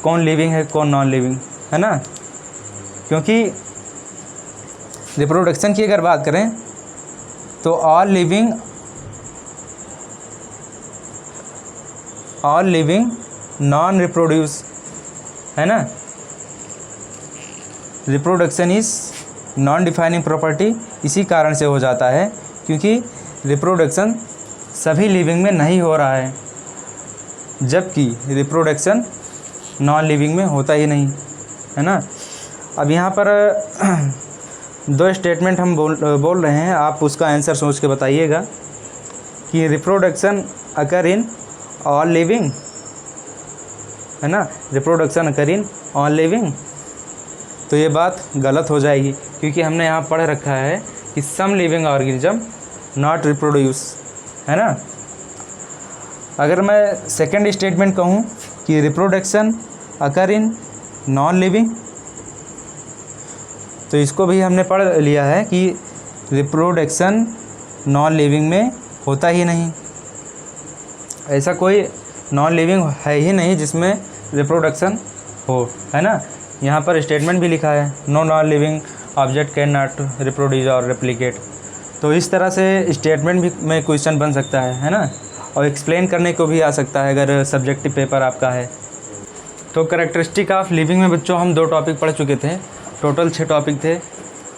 कौन लिविंग है कौन नॉन लिविंग है ना, क्योंकि रिप्रोडक्शन की अगर बात करें तो ऑल लिविंग नॉन रिप्रोड्यूस है ना। Reproduction is non defining property इसी कारण से हो जाता है क्योंकि रिप्रोडक्शन सभी लिविंग में नहीं हो रहा है, जबकि रिप्रोडक्शन नॉन लिविंग में होता ही नहीं है ना। अब यहाँ पर दो स्टेटमेंट हम बोल रहे हैं, आप उसका आंसर सोच के बताइएगा कि रिप्रोडक्शन अकर इन ऑल लिविंग है ना, रिप्रोडक्शन अकर इन ऑल लिविंग। तो ये बात गलत हो जाएगी क्योंकि हमने यहाँ पढ़ रखा है कि some living organism not reproduce है ना। अगर मैं सेकंड स्टेटमेंट कहूँ कि reproduction occur in non living, तो इसको भी हमने पढ़ लिया है कि रिप्रोडक्शन नॉन लिविंग में होता ही नहीं। ऐसा कोई नॉन लिविंग है ही नहीं जिसमें रिप्रोडक्शन हो है ना। यहाँ पर स्टेटमेंट भी लिखा है, no non living object can not reproduce और रेप्लिकेट। तो इस तरह से स्टेटमेंट भी में क्वेश्चन बन सकता है ना, और एक्सप्लेन करने को भी आ सकता है अगर सब्जेक्टिव पेपर आपका है। तो कैरेक्टरिस्टिक ऑफ लिविंग में बच्चों हम 2 टॉपिक पढ़ चुके थे, टोटल 6 टॉपिक थे,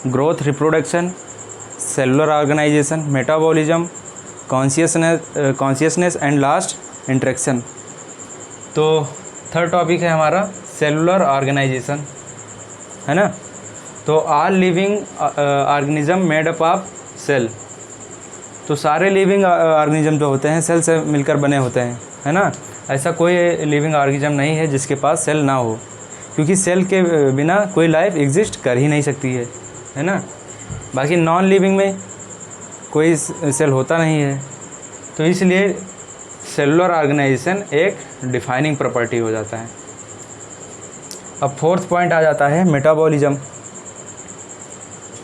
growth, reproduction, cellular organisation, metabolism, consciousness and last interaction. तो थर्ड टॉपिक है हमारा सेलुलर ऑर्गेनाइजेशन है ना। तो all living organism made up of cell. तो सारे लिविंग ऑर्गेनिज्म जो होते हैं सेल से मिलकर बने होते हैं है ना। ऐसा कोई लिविंग ऑर्गेनिज्म नहीं है जिसके पास सेल ना हो, क्योंकि सेल के बिना कोई लाइफ एग्जिस्ट कर ही नहीं सकती है ना। बाकी नॉन लिविंग में कोई सेल होता नहीं है, तो इसलिए सेलुलर ऑर्गेनाइजेशन एक डिफाइनिंग प्रॉपर्टी हो जाता है। अब फोर्थ पॉइंट आ जाता है मेटाबॉलिज्म।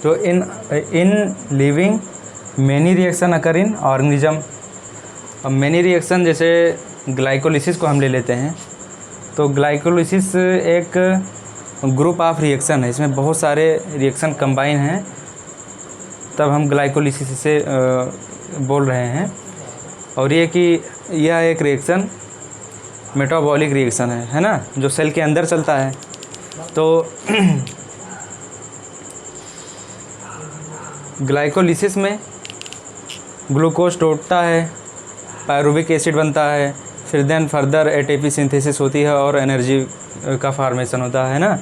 तो in living many reaction occur in organism. अब मैनी रिएक्शन जैसे ग्लाइकोलिसिस को हम ले लेते हैं, तो ग्लाइकोलिसिस एक ग्रुप ऑफ रिएक्शन है, इसमें बहुत सारे रिएक्शन कंबाइन हैं, तब हम ग्लाइकोलिसिस से बोल रहे हैं। और ये कि यह एक रिएक्शन मेटाबॉलिक रिएक्शन है ना, जो सेल के अंदर चलता है। तो ग्लाइकोलिसिस में ग्लूकोज टूटता है, पायरुविक एसिड बनता है, फिर देन फर्दर एटीपी सिंथेसिस होती है और एनर्जी का फार्मेशन होता है ना।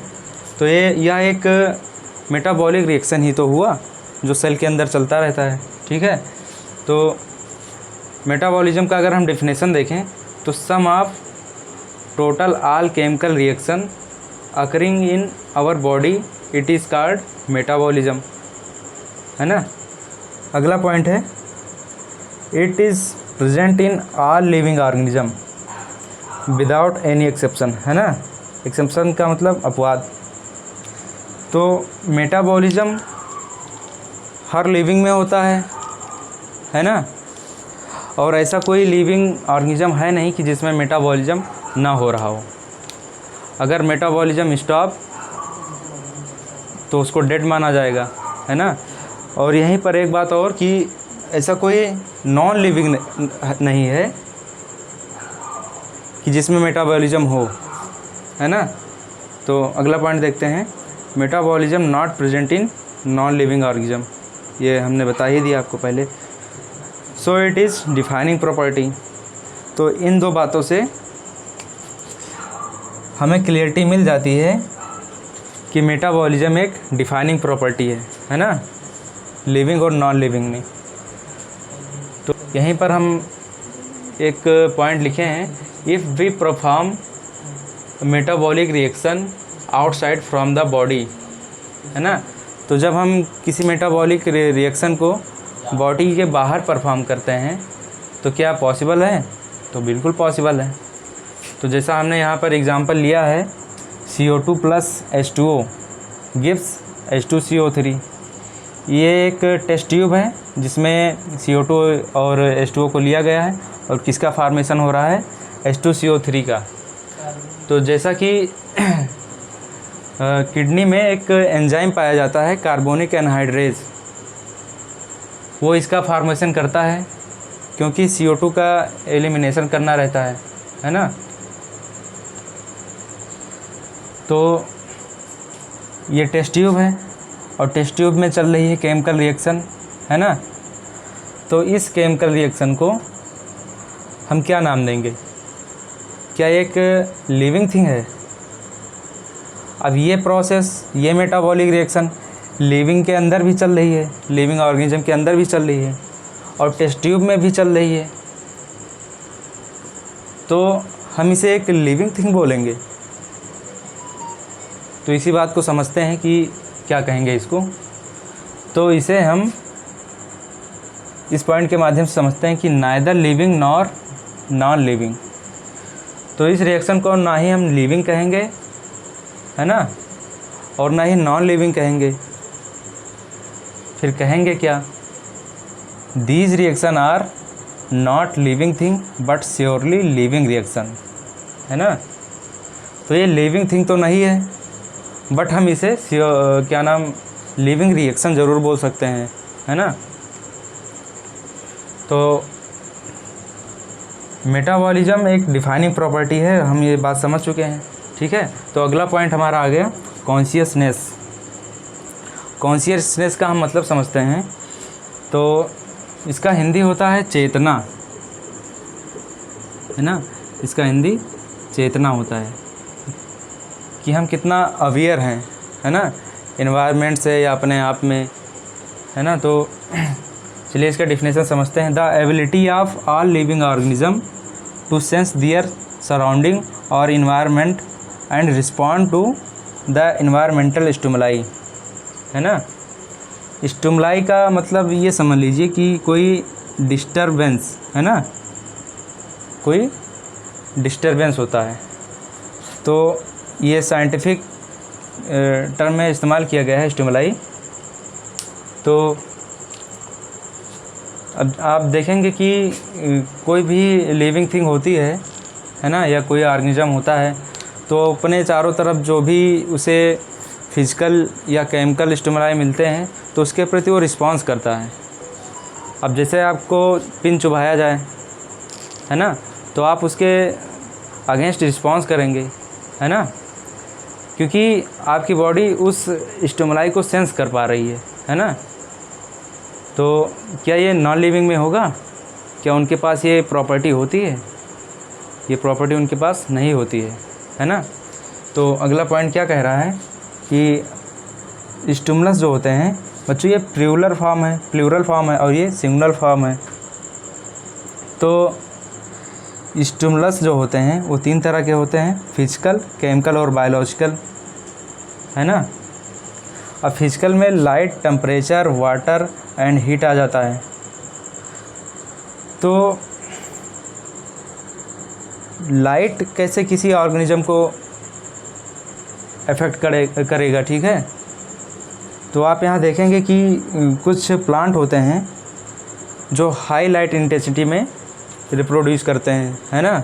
तो यह एक मेटाबॉलिक रिएक्शन ही तो हुआ जो सेल के अंदर चलता रहता है, ठीक है। तो मेटाबॉलिज्म का अगर हम डेफिनेशन देखें तो sum of total all chemical reaction occurring in our body it is called metabolism है ना। अगला पॉइंट है it is present in all living organism without any exception है ना। एक्सेप्शन का मतलब अपवाद। तो मेटाबॉलिज्म हर लिविंग में होता है ना, और ऐसा कोई लिविंग ऑर्गेनिज्म है नहीं कि जिसमें मेटाबॉलिज्म ना हो रहा हो। अगर मेटाबॉलिज्म स्टॉप तो उसको डेड माना जाएगा है ना। और यहीं पर एक बात और कि ऐसा कोई नॉन लिविंग नहीं है कि जिसमें मेटाबॉलिज्म हो है ना। तो अगला पॉइंट देखते हैं, metabolism not present in non living organism, ये हमने बता ही दिया आपको पहले। So it is defining property तो इन दो बातों से हमें क्लियरिटी मिल जाती है कि मेटाबॉलिज्म एक डिफाइनिंग प्रॉपर्टी है ना, लिविंग और नॉन लिविंग में। तो यहीं पर हम एक पॉइंट लिखे हैं, if we perform metabolic reaction outside from the body, है ना। तो जब हम किसी मेटाबॉलिक रिएक्शन को बॉडी के बाहर परफॉर्म करते हैं तो क्या पॉसिबल है? तो बिल्कुल पॉसिबल है। तो जैसा हमने यहाँ पर एग्जांपल लिया है, CO2 plus H2O gives H2CO3। ये एक टेस्ट ट्यूब है जिसमें CO2 और H2O को लिया गया है और किसका फार्मेशन हो रहा है? H2CO3 का। तो जैसा कि किडनी में एक एंजाइम पाया जाता है कार्बोनिक एनहाइड्रेज, वो इसका फार्मेशन करता है क्योंकि CO2 का एलिमिनेशन करना रहता है ना। तो ये टेस्ट ट्यूब है और टेस्ट ट्यूब में चल रही है केमिकल रिएक्शन, है ना। तो इस केमिकल रिएक्शन को हम क्या नाम देंगे? क्या एक लिविंग थिंग है? अब ये प्रोसेस, ये मेटाबॉलिक रिएक्शन लिविंग के अंदर भी चल रही है, लिविंग ऑर्गेनिज्म के अंदर भी चल रही है और टेस्ट ट्यूब में भी चल रही है, तो हम इसे एक लिविंग थिंग बोलेंगे। तो इसी बात को समझते हैं कि क्या कहेंगे इसको। तो इसे हम इस पॉइंट के माध्यम से समझते हैं कि neither living nor non living. तो इस रिएक्शन को ना ही हम लिविंग कहेंगे, है ना, और ना ही नॉन लिविंग कहेंगे। फिर कहेंगे क्या? These reaction are not living thing but surely living reaction, है ना। तो ये लिविंग थिंग तो नहीं है बट हम इसे क्या नाम लिविंग रिएक्शन ज़रूर बोल सकते हैं, है ना। तो मेटाबॉलिज्म एक डिफाइनिंग प्रॉपर्टी है, हम ये बात समझ चुके हैं, ठीक है। तो अगला पॉइंट हमारा आ गया कॉन्शियसनेस। कॉन्शियसनेस का हम मतलब समझते हैं। तो इसका हिंदी होता है चेतना, है ना। इसका हिंदी चेतना होता है कि हम कितना अवेयर हैं, है ना, इन्वायरमेंट से या अपने आप में, है ना। तो चलिए इसका डिफिनेशन समझते हैं। The ability of all living organism to sense their surrounding और environment and respond to the environmental stimuli, है ना। स्टिमुलाई का मतलब ये समझ लीजिए कि कोई डिस्टरबेंस, है ना, कोई डिस्टरबेंस होता है। तो ये साइंटिफिक टर्म में इस्तेमाल किया गया है स्टिमुलाई। तो अब आप देखेंगे कि कोई भी लिविंग थिंग होती है ना, या कोई ऑर्गेनिज्म होता है, तो अपने चारों तरफ जो भी उसे फिजिकल या केमिकल स्टिमुलाई मिलते हैं तो उसके प्रति वो रिस्पॉन्स करता है। अब जैसे आपको पिन चुभाया जाए, है ना, तो आप उसके अगेंस्ट रिस्पॉन्स करेंगे, है ना, क्योंकि आपकी बॉडी उस स्टिमुलाई को सेंस कर पा रही है ना। तो क्या ये नॉन लिविंग में होगा? क्या उनके पास ये प्रॉपर्टी होती है? ये प्रॉपर्टी उनके पास नहीं होती है ना। तो अगला पॉइंट क्या कह रहा है कि स्टिमुलस जो होते हैं बच्चों, ये प्लूरल फॉर्म है और ये सिंगुलर फॉर्म है। तो स्टिमुलस जो होते हैं वो 3 तरह के होते हैं, फिजिकल, केमिकल और बायोलॉजिकल, है ना। अब फिजिकल में light, temperature, water and heat आ जाता है। तो लाइट कैसे किसी ऑर्गेनिज्म को अफेक्ट करेगा, ठीक है। तो आप यहाँ देखेंगे कि कुछ प्लांट होते हैं जो हाई लाइट इंटेंसिटी में रिप्रोड्यूस करते हैं, है ना।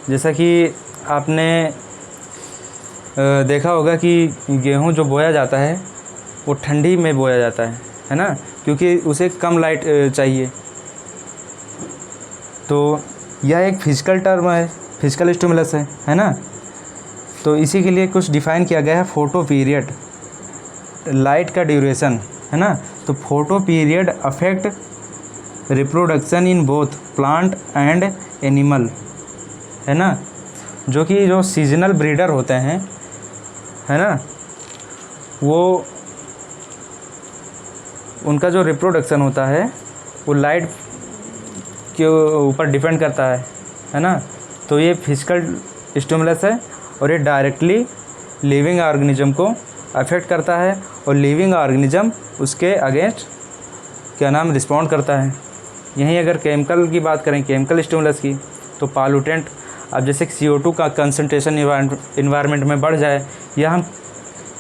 जैसा कि आपने देखा होगा कि गेहूँ जो बोया जाता है वो ठंडी में बोया जाता है ना, क्योंकि उसे कम लाइट चाहिए। तो यह एक फिजिकल टर्म है, फिजिकल स्टिमुलस है ना। तो इसी के लिए कुछ डिफ़ाइन किया गया है, फोटो पीरियड, लाइट का ड्यूरेशन, है ना। तो photo period affect reproduction in both plant and animal, है ना, जो कि जो सीजनल ब्रीडर होते हैं, है ना, वो उनका जो रिप्रोडक्शन होता है वो लाइट के ऊपर डिपेंड करता है ना। तो ये फिजिकल स्टिमुलस है और ये डायरेक्टली लिविंग ऑर्गेनिज्म को अफेक्ट करता है और लिविंग ऑर्गेनिज्म उसके अगेंस्ट क्या नाम रिस्पॉन्ड करता है। यहीं अगर केमिकल की बात करें, केमिकल स्टिमुलस की, तो पॉल्यूटेंट, अब जैसे CO2 का कंसंट्रेशन इन्वायरमेंट में बढ़ जाए या हम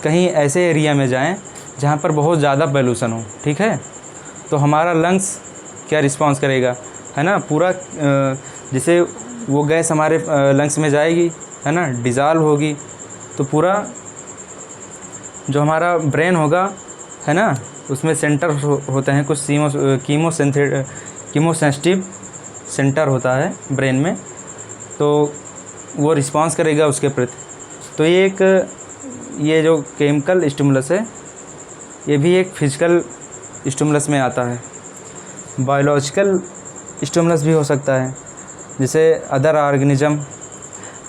कहीं ऐसे एरिया में जाएं जहां पर बहुत ज़्यादा पोल्यूशन हो, ठीक है, तो हमारा लंग्स क्या रिस्पॉन्स करेगा, है ना, पूरा जैसे वो गैस हमारे लंग्स में जाएगी, है ना, डिज़ॉल्व होगी, तो पूरा जो हमारा ब्रेन होगा, है ना, उसमें सेंटर होते हैं कुछ कीमोसेंसिटिव सेंटर होता है ब्रेन में, तो वो रिस्पॉन्स करेगा उसके प्रति। तो ये जो केमिकल स्टिमुलस है ये भी एक फिजिकल स्टिमुलस में आता है। बायोलॉजिकल स्टिमुलस भी हो सकता है, जैसे अदर ऑर्गेनिज्म,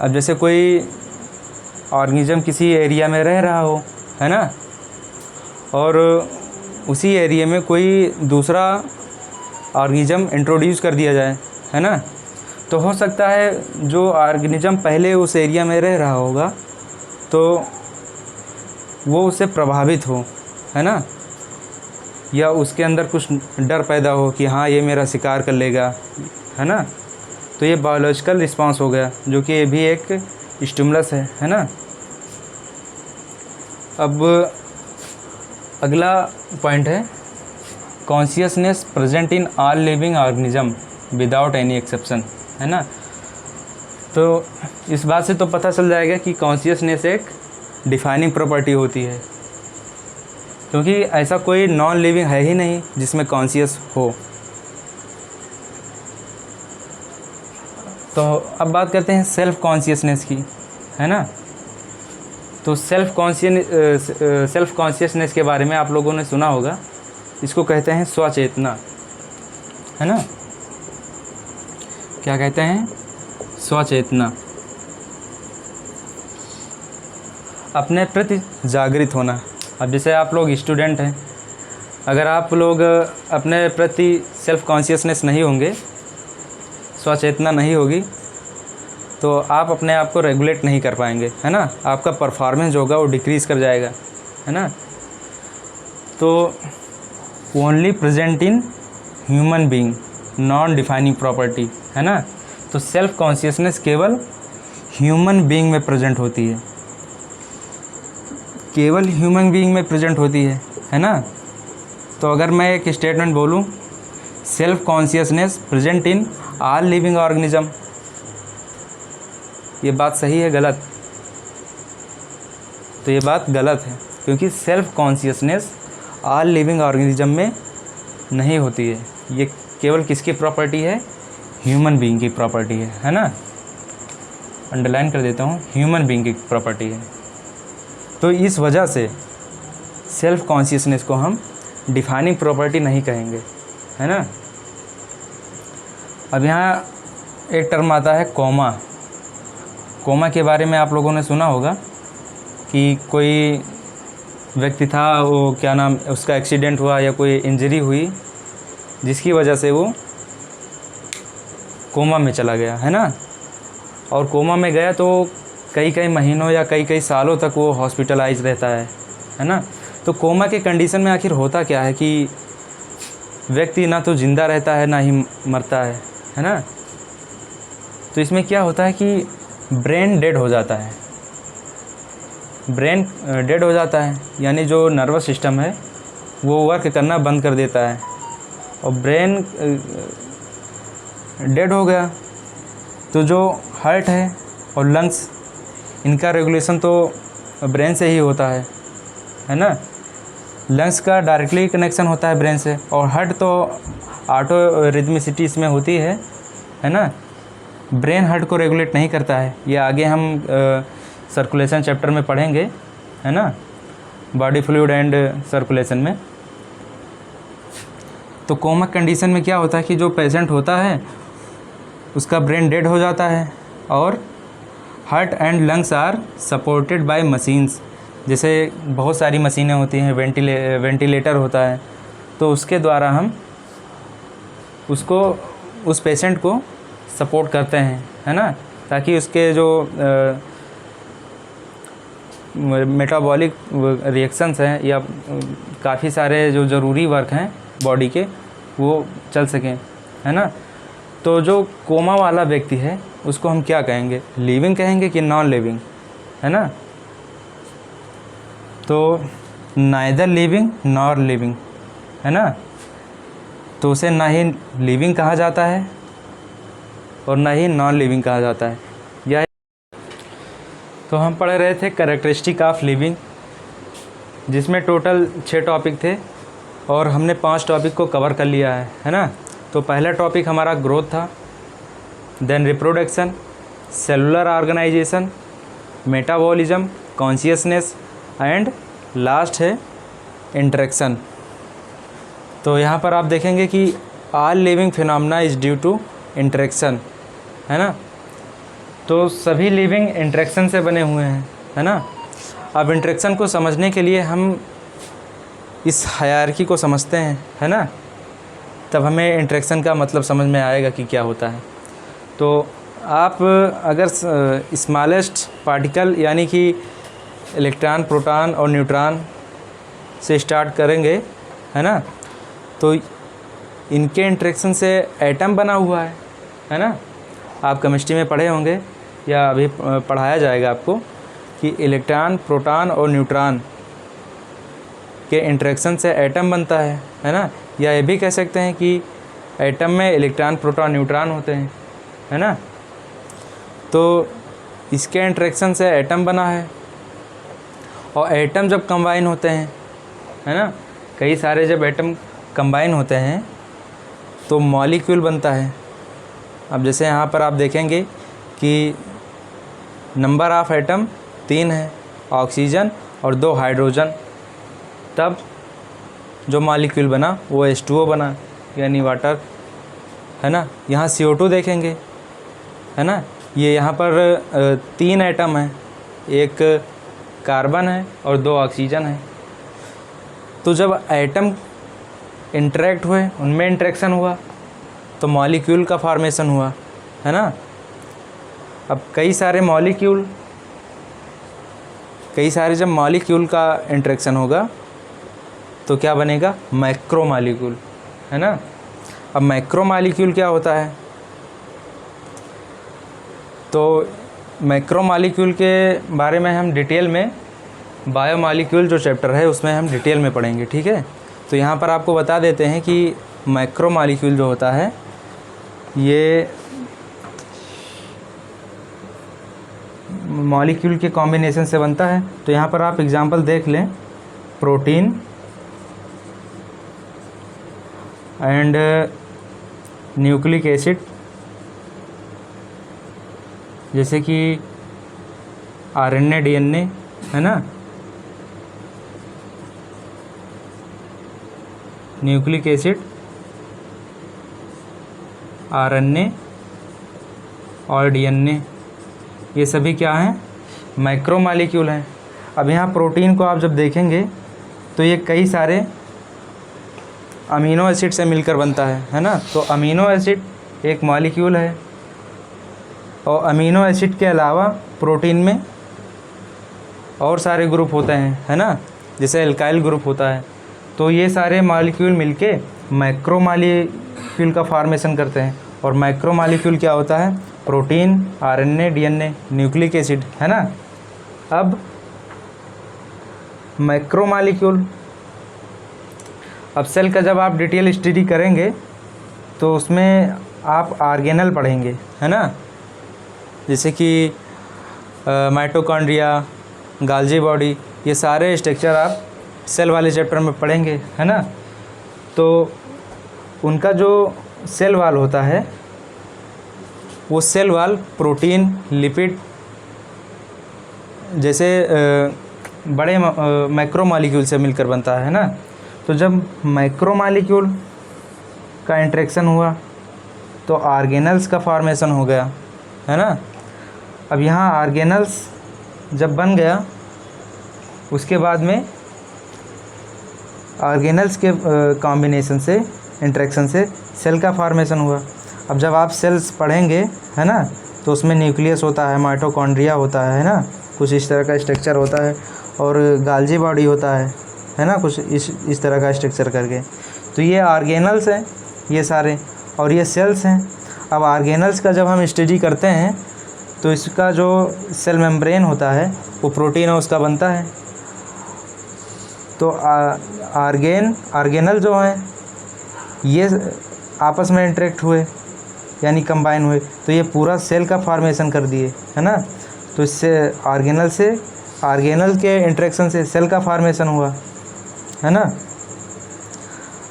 अब जैसे कोई ऑर्गेनिज्म किसी एरिया में रह रहा हो, है ना, और उसी एरिया में कोई दूसरा ऑर्गेनिज्म इंट्रोड्यूस कर दिया जाए, है ना, तो हो सकता है जो ऑर्गेनिज्म पहले उस एरिया में रह रहा होगा तो वो उससे प्रभावित हो, है ना, या उसके अंदर कुछ डर पैदा हो कि हाँ ये मेरा शिकार कर लेगा, है ना, तो ये बायोलॉजिकल रिस्पांस हो गया, जो कि ये भी एक स्टिमुलस है ना। अब अगला पॉइंट है consciousness present in all living organism without any exception, है ना। तो इस बात से तो पता चल जाएगा कि कॉन्शियसनेस एक डिफाइनिंग प्रॉपर्टी होती है, क्योंकि ऐसा कोई नॉन लिविंग है ही नहीं जिसमें कॉन्शियस हो। तो अब बात करते हैं सेल्फ कॉन्शियसनेस की, है ना। तो सेल्फ कॉन्शियसनेस के बारे में आप लोगों ने सुना होगा, इसको कहते हैं स्वचेतना, है ना। क्या कहते हैं? स्वचेतना, अपने प्रति जागृत होना। अब जैसे आप लोग स्टूडेंट हैं, अगर आप लोग अपने प्रति सेल्फ कॉन्शियसनेस नहीं होंगे, स्वचेतना नहीं होगी, तो आप अपने आप को रेगुलेट नहीं कर पाएंगे, है ना। आपका परफॉर्मेंस जो होगा वो डिक्रीज़ कर जाएगा, है ना। तो only present in human being, non defining property, है ना। तो सेल्फ कॉन्शियसनेस केवल ह्यूमन बीइंग में प्रेजेंट होती है, केवल ह्यूमन बीइंग में प्रेजेंट होती है ना। तो अगर मैं एक स्टेटमेंट बोलूं, self consciousness present in all living organism, ये बात सही है गलत? तो ये बात गलत है, क्योंकि self consciousness all living organism में नहीं होती है। ये केवल किसकी प्रॉपर्टी है? ह्यूमन बीइंग की प्रॉपर्टी है ना। अंडरलाइन कर देता हूँ, ह्यूमन बीइंग की प्रॉपर्टी है। तो इस वजह से सेल्फ कॉन्शियसनेस को हम डिफाइनिंग प्रॉपर्टी नहीं कहेंगे, है ना। अब यहाँ एक टर्म आता है कोमा। कोमा के बारे में आप लोगों ने सुना होगा कि कोई व्यक्ति था, वो क्या नाम, उसका एक्सीडेंट हुआ या कोई इंजरी हुई जिसकी वजह से वो कोमा में चला गया, है ना। और कोमा में गया तो कई महीनों या कई सालों तक वो हॉस्पिटलाइज रहता है ना। तो कोमा के कंडीशन में आखिर होता क्या है कि व्यक्ति ना तो ज़िंदा रहता है ना ही मरता है ना। तो इसमें क्या होता है कि ब्रेन डेड हो जाता है, ब्रेन डेड हो जाता है, यानी जो नर्वस सिस्टम है वो वर्क करना बंद कर देता है, और ब्रेन डेड हो गया तो जो हार्ट है और लंग्स, इनका रेगुलेशन तो ब्रेन से ही होता है ना। लंग्स का डायरेक्टली कनेक्शन होता है ब्रेन से, और हार्ट तो ऑटो रिदमिसिटी इसमें होती है ना। ब्रेन हार्ट को रेगुलेट नहीं करता है, ये आगे हम सर्कुलेशन चैप्टर में पढ़ेंगे, है ना, बॉडी फ्लूइड एंड सर्कुलेशन में। तो कोमा कंडीशन में क्या होता है कि जो पेशेंट होता है उसका ब्रेन डेड हो जाता है। और heart and lungs are supported by machines, जैसे बहुत सारी मशीनें होती हैं, वेंटिलेटर होता है, तो उसके द्वारा हम उसको, उस पेशेंट को सपोर्ट करते हैं, है ना, ताकि उसके जो मेटाबॉलिक रिएक्शंस हैं या काफ़ी सारे जो ज़रूरी वर्क हैं बॉडी के, वो चल सकें, है ना। तो जो कोमा वाला व्यक्ति है उसको हम क्या कहेंगे, लिविंग कहेंगे कि नॉन लिविंग, है ना। तो नाइदर लिविंग नॉर लिविंग, है ना, तो उसे ना ही लिविंग कहा जाता है और ना ही नॉन लिविंग कहा जाता है। या तो हम पढ़ रहे थे कैरेक्टरिस्टिक ऑफ लिविंग, जिसमें टोटल 6 टॉपिक थे और हमने 5 टॉपिक को कवर कर लिया है ना। तो पहला टॉपिक हमारा ग्रोथ था, then reproduction, cellular organisation, metabolism, consciousness and last है इंटरेक्शन। तो यहाँ पर आप देखेंगे कि all living phenomena is due to interaction, है ना। तो सभी लिविंग इंटरेक्शन से बने हुए हैं, है ना। अब इंटरेक्शन को समझने के लिए हम इस हायरार्की को समझते हैं, है ना, तब हमें इंटरेक्शन का मतलब समझ में आएगा कि क्या होता है। तो आप अगर स्मॉलेस्ट पार्टिकल यानी कि इलेक्ट्रॉन, प्रोटॉन और न्यूट्रॉन से स्टार्ट करेंगे, है ना, तो इनके इंटरेक्शन से एटम बना हुआ है ना। आप केमिस्ट्री में पढ़े होंगे या अभी पढ़ाया जाएगा आपको कि इलेक्ट्रॉन, प्रोटॉन और न्यूट्रॉन के इंटरेक्शन से एटम बनता है ना। या ये भी कह सकते हैं कि एटम में इलेक्ट्रॉन, प्रोटॉन, न्यूट्रॉन होते हैं, है ना। तो इसके इंटरेक्शन से एटम बना है और एटम जब कंबाइन होते हैं, है ना, कई सारे जब एटम कंबाइन होते हैं तो मॉलिक्यूल बनता है। अब जैसे यहाँ पर आप देखेंगे कि नंबर ऑफ़ एटम 3 है, ऑक्सीजन और 2 हाइड्रोजन, तब जो मॉलिक्यूल बना वो H2O बना, यानी वाटर, है ना। यहाँ CO2 देखेंगे, है ना, ये यहाँ पर 3 एटम हैं, एक कार्बन है और 2 ऑक्सीजन है। तो जब एटम इंटरेक्ट हुए, उनमें इंटरेक्शन हुआ तो मॉलिक्यूल का फॉर्मेशन हुआ, है ना। अब कई सारे जब मॉलिक्यूल का इंटरेक्शन होगा तो क्या बनेगा, मैक्रो मॉलिक्यूल, है ना। अब मैक्रो मॉलिक्यूल क्या होता है, तो मैक्रो मॉलिक्यूल के बारे में हम डिटेल में बायोमॉलिक्यूल जो चैप्टर है उसमें हम डिटेल में पढ़ेंगे, ठीक है। तो यहाँ पर आपको बता देते हैं कि मैक्रो मॉलिक्यूल जो होता है ये मॉलिक्यूल के कॉम्बिनेशन से बनता है। तो यहाँ पर आप एग्जांपल देख लें, प्रोटीन एंड न्यूक्लिक एसिड, जैसे कि RNA, DNA, है ना, न्यूक्लिक एसिड, RNA और DNA, ये सभी क्या हैं, मैक्रो मॉलिक्यूल हैं। अब यहाँ प्रोटीन को आप जब देखेंगे तो ये कई सारे अमीनो एसिड से मिलकर बनता है ना। तो अमीनो एसिड एक मॉलिक्यूल है और अमीनो एसिड के अलावा प्रोटीन में और सारे ग्रुप होते हैं, है ना, जैसे एल्काइल ग्रुप होता है। तो ये सारे मॉलिक्यूल मिलके मैक्रो मॉलिक्यूल का फॉर्मेशन करते हैं। और मैक्रो मॉलिक्यूल क्या होता है, protein, RNA, DNA, nucleic acid, है ना। अब मैक्रो मॉलिक्यूल, अब सेल का जब आप डिटेल स्टडी करेंगे तो उसमें आप ऑर्गेनल पढ़ेंगे, है ना, जैसे कि माइटोकॉन्ड्रिया, गाल्जी बॉडी, ये सारे स्ट्रक्चर आप सेल वाले चैप्टर में पढ़ेंगे, है ना। तो उनका जो सेल वाल होता है वो सेल वाल प्रोटीन, लिपिड जैसे बड़े मैक्रो मॉलिक्यूल से मिलकर बनता है ना। तो जब मैक्रो मॉलिक्यूल का इंटरेक्शन हुआ तो ऑर्गेनल्स का फॉर्मेशन हो गया, है ना। अब यहाँ ऑर्गेनल्स जब बन गया, उसके बाद में ऑर्गेनल्स के कॉम्बिनेशन से, इंटरेक्शन से सेल का फॉर्मेशन हुआ। अब जब आप सेल्स पढ़ेंगे, है ना, तो उसमें न्यूक्लियस होता है, माइटोकॉन्ड्रिया होता है ना, कुछ इस तरह का स्ट्रक्चर होता है, और गाल्जी बॉडी होता है ना, कुछ इस तरह का स्ट्रक्चर करके। तो ये ऑर्गेनल्स हैं ये सारे, और ये सेल्स हैं। अब ऑर्गेनल्स का जब हम स्टडी करते हैं तो इसका जो सेल मेम्ब्रेन होता है वो प्रोटीन है उसका बनता है। तो ऑर्गेनल जो हैं ये आपस में इंटरेक्ट हुए, यानी कंबाइन हुए, तो ये पूरा सेल का फॉर्मेशन कर दिए, है ना। तो इससे ऑर्गेनल के इंटरेक्शन से सेल का फॉर्मेशन हुआ, है ना।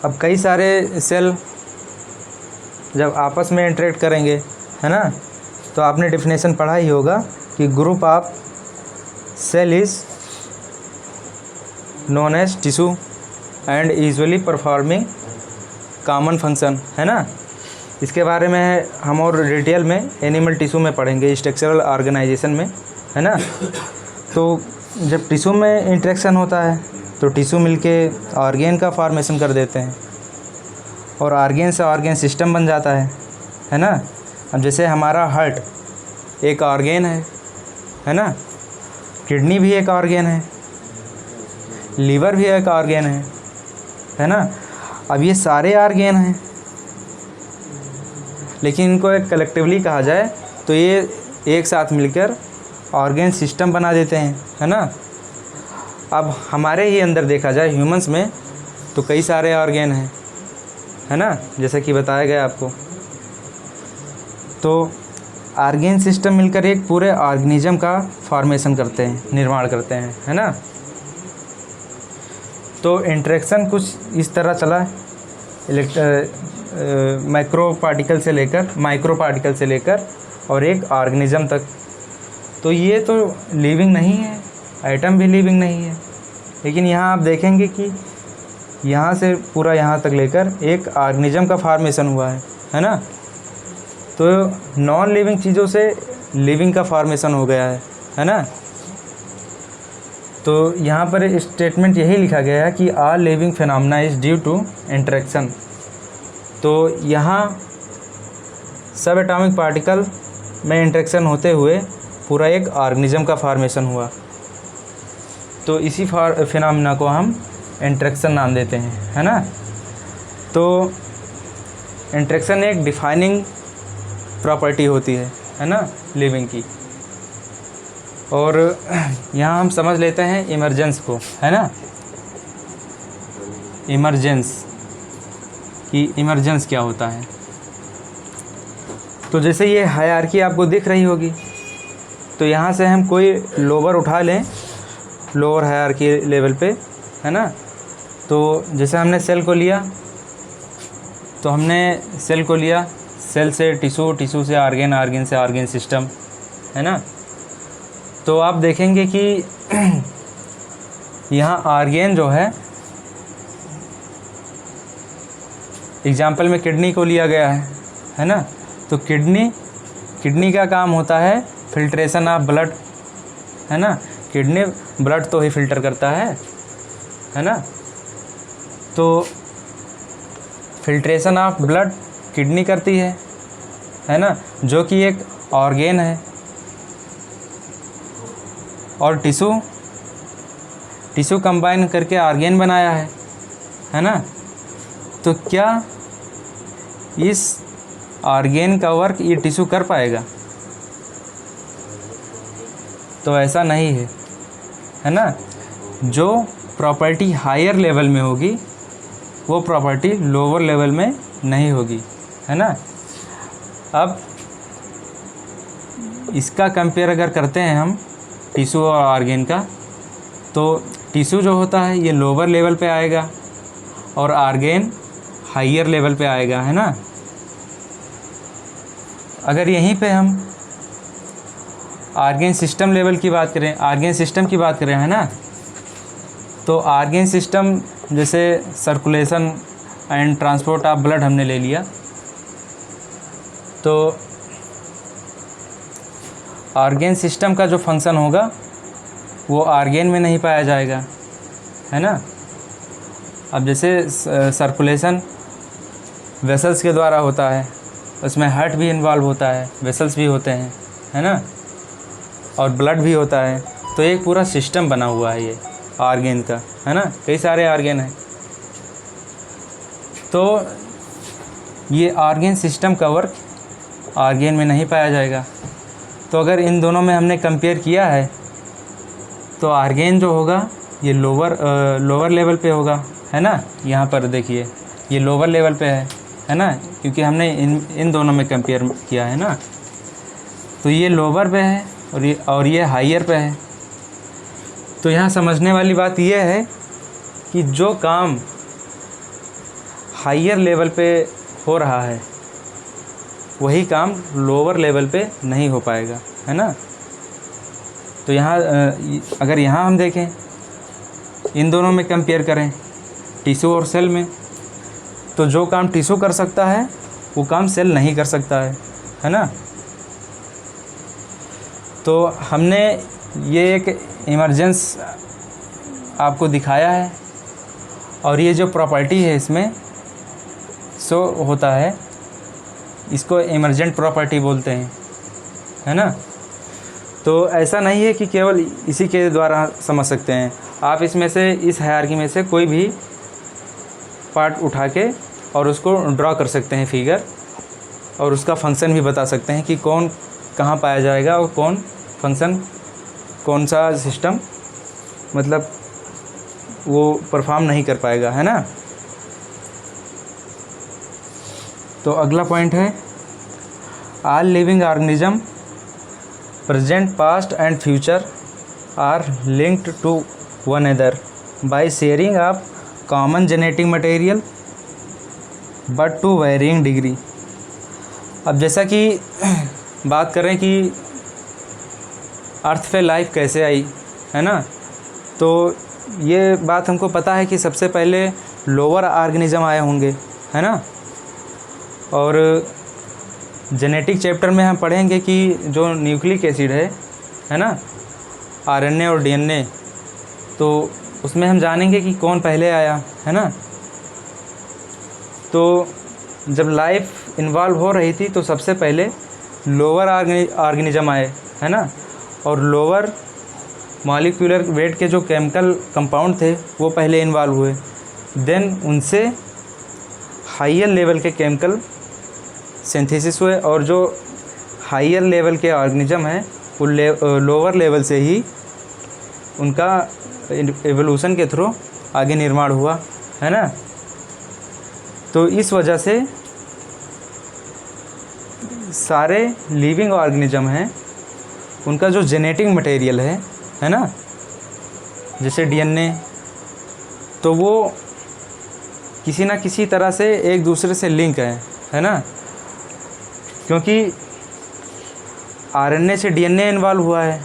अब कई सारे सेल जब आपस में इंटरेक्ट करेंगे, है ना, तो आपने डेफिनेशन पढ़ा ही होगा कि group of cell is known as tissue and usually performing common function, है ना। इसके बारे में हम और डिटेल में एनिमल टिश्यू में पढ़ेंगे, स्ट्रक्चरल ऑर्गेनाइजेशन में, है ना। तो जब टिश्यू में इंटरेक्शन होता है तो टिश्यू मिलके ऑर्गेन का फॉर्मेशन कर देते हैं, और ऑर्गेन से ऑर्गेन सिस्टम बन जाता है ना। अब जैसे हमारा हार्ट एक ऑर्गेन है ना, किडनी भी एक ऑर्गेन है, लीवर भी एक ऑर्गेन है ना। अब ये सारे ऑर्गेन हैं, लेकिन इनको एक कलेक्टिवली कहा जाए तो ये एक साथ मिलकर ऑर्गेन सिस्टम बना देते हैं, है ना। अब हमारे ही अंदर देखा जाए ह्यूमंस में तो कई सारे ऑर्गेन हैं, है ना, जैसा कि बताया गया आपको। तो ऑर्गेन सिस्टम मिलकर एक पूरे ऑर्गेनिज्म का फॉर्मेशन करते हैं, निर्माण करते हैं, है ना। तो इंटरेक्शन कुछ इस तरह चला, माइक्रो पार्टिकल से लेकर और एक ऑर्गेनिज्म तक। तो ये तो लिविंग नहीं है, एटम भी लिविंग नहीं है, लेकिन यहाँ आप देखेंगे कि यहाँ से पूरा यहाँ तक लेकर एक ऑर्गेनिज्म का फॉर्मेशन हुआ है ना। तो नॉन लिविंग चीज़ों से लिविंग का फॉर्मेशन हो गया है ना। तो यहाँ पर स्टेटमेंट यही लिखा गया है कि all living phenomena is due to interaction. तो यहाँ सब एटॉमिक पार्टिकल में इंटरेक्शन होते हुए पूरा एक ऑर्गेनिज्म का फॉर्मेशन हुआ। तो इसी फिनोमेना को हम इंटरेक्शन नाम देते हैं, है ना। तो इंटरेक्शन एक डिफाइनिंग प्रॉपर्टी होती है ना, लिविंग की। और यहाँ हम समझ लेते हैं इमर्जेंस को, है ना, इमर्जेंस क्या होता है। तो जैसे ये हायरार्की आपको दिख रही होगी, तो यहाँ से हम कोई लोअर उठा लें, लोअर हायरार्की लेवल पे, है ना। तो जैसे हमने सेल को लिया, तो हमने सेल को लिया, सेल से टिश्यू, टिश्यू से ऑर्गेन, ऑर्गेन से ऑर्गेन सिस्टम, है ना। तो आप देखेंगे कि यहाँ ऑर्गेन जो है एग्जाम्पल में किडनी को लिया गया है ना। तो किडनी का काम होता है फिल्ट्रेशन ऑफ ब्लड, है ना। किडनी ब्लड तो ही फिल्टर करता है ना। तो फिल्ट्रेशन ऑफ ब्लड किडनी करती है ना, जो कि एक ऑर्गेन है। और टिश्यू कंबाइन करके ऑर्गेन बनाया है ना। तो क्या इस ऑर्गेन का वर्क ये टिश्यू कर पाएगा? तो ऐसा नहीं है ना। जो प्रॉपर्टी हायर लेवल में होगी वो प्रॉपर्टी लोअर लेवल में नहीं होगी, है ना। अब इसका कंपेयर अगर करते हैं हम टिश्यू और ऑर्गेन का, तो टिश्यू जो होता है ये लोअर लेवल पे आएगा और ऑर्गेन हायर लेवल पे आएगा, है ना। अगर यहीं पे हम ऑर्गेन सिस्टम लेवल की बात करें, ऑर्गेन सिस्टम की बात करें, है ना, तो ऑर्गेन सिस्टम जैसे circulation and transport of blood हमने ले लिया, तो ऑर्गेन सिस्टम का जो फंक्शन होगा वो ऑर्गेन में नहीं पाया जाएगा, है ना। अब जैसे सर्कुलेशन वेसल्स के द्वारा होता है, उसमें हार्ट भी इन्वॉल्व होता है, वेसल्स भी होते हैं, है ना, और ब्लड भी होता है। तो एक पूरा सिस्टम बना हुआ है ये ऑर्गेन का, है ना, कई सारे ऑर्गेन हैं। तो ये ऑर्गेन सिस्टम का वर्क ऑर्गेन में नहीं पाया जाएगा। तो अगर इन दोनों में हमने कंपेयर किया है तो ऑर्गेन जो होगा ये लोअर लेवल पे होगा, है ना। यहाँ पर देखिए ये लोअर लेवल पे है ना, क्योंकि हमने इन दोनों में कंपेयर किया है ना। तो ये लोअर पे है और ये हायर पे है। तो यहाँ समझने वाली बात यह है कि जो काम हायर लेवल पे हो रहा है वही काम लोअर लेवल पे नहीं हो पाएगा, है ना। तो यहाँ अगर यहाँ हम देखें, इन दोनों में कंपेयर करें टिश्यू और सेल में, तो जो काम टिश्यू कर सकता है वो काम सेल नहीं कर सकता है ना। तो हमने ये एक इमरजेंस आपको दिखाया है, और ये जो प्रॉपर्टी है इसमें शो होता है, इसको इमरजेंट प्रॉपर्टी बोलते हैं, है ना। तो ऐसा नहीं है कि केवल इसी के द्वारा समझ सकते हैं आप, इसमें से इस हायरार्की में से कोई भी पार्ट उठा के और उसको ड्रॉ कर सकते हैं फिगर, और उसका फंक्शन भी बता सकते हैं कि कौन कहाँ पाया जाएगा और कौन फंक्शन, कौन सा सिस्टम मतलब वो परफॉर्म नहीं कर पाएगा, है ना। तो अगला पॉइंट है all living organism present past and future are linked to one other by sharing of common genetic material but to varying degree. अब जैसा कि बात करें कि अर्थ पे लाइफ कैसे आई, है ना, तो ये बात हमको पता है कि सबसे पहले लोअर ऑर्गेनिज्म आए होंगे, है ना। और जेनेटिक चैप्टर में हम पढ़ेंगे कि जो न्यूक्लिक एसिड है ना, आरएनए और डीएनए, तो उसमें हम जानेंगे कि कौन पहले आया, है ना। तो जब लाइफ इन्वॉल्व हो रही थी तो सबसे पहले लोअर ऑर्गेनिज्म आए, है ना, और लोअर मॉलिक्यूलर वेट के जो केमिकल कंपाउंड थे वो पहले इन्वॉल्व हुए, देन उनसे हायर लेवल के केमिकल सिंथेसिस हुए, और जो हायर लेवल के ऑर्गेनिज्म हैं वो लोअर लेवल से ही उनका एवोल्यूशन के थ्रू आगे निर्माण हुआ, है ना। तो इस वजह से सारे लिविंग ऑर्गेनिज्म हैं उनका जो जेनेटिक मटेरियल है ना, जैसे डीएनए, तो वो किसी ना किसी तरह से एक दूसरे से लिंक है ना, क्योंकि आरएनए से डीएनए इन्वॉल्व हुआ है,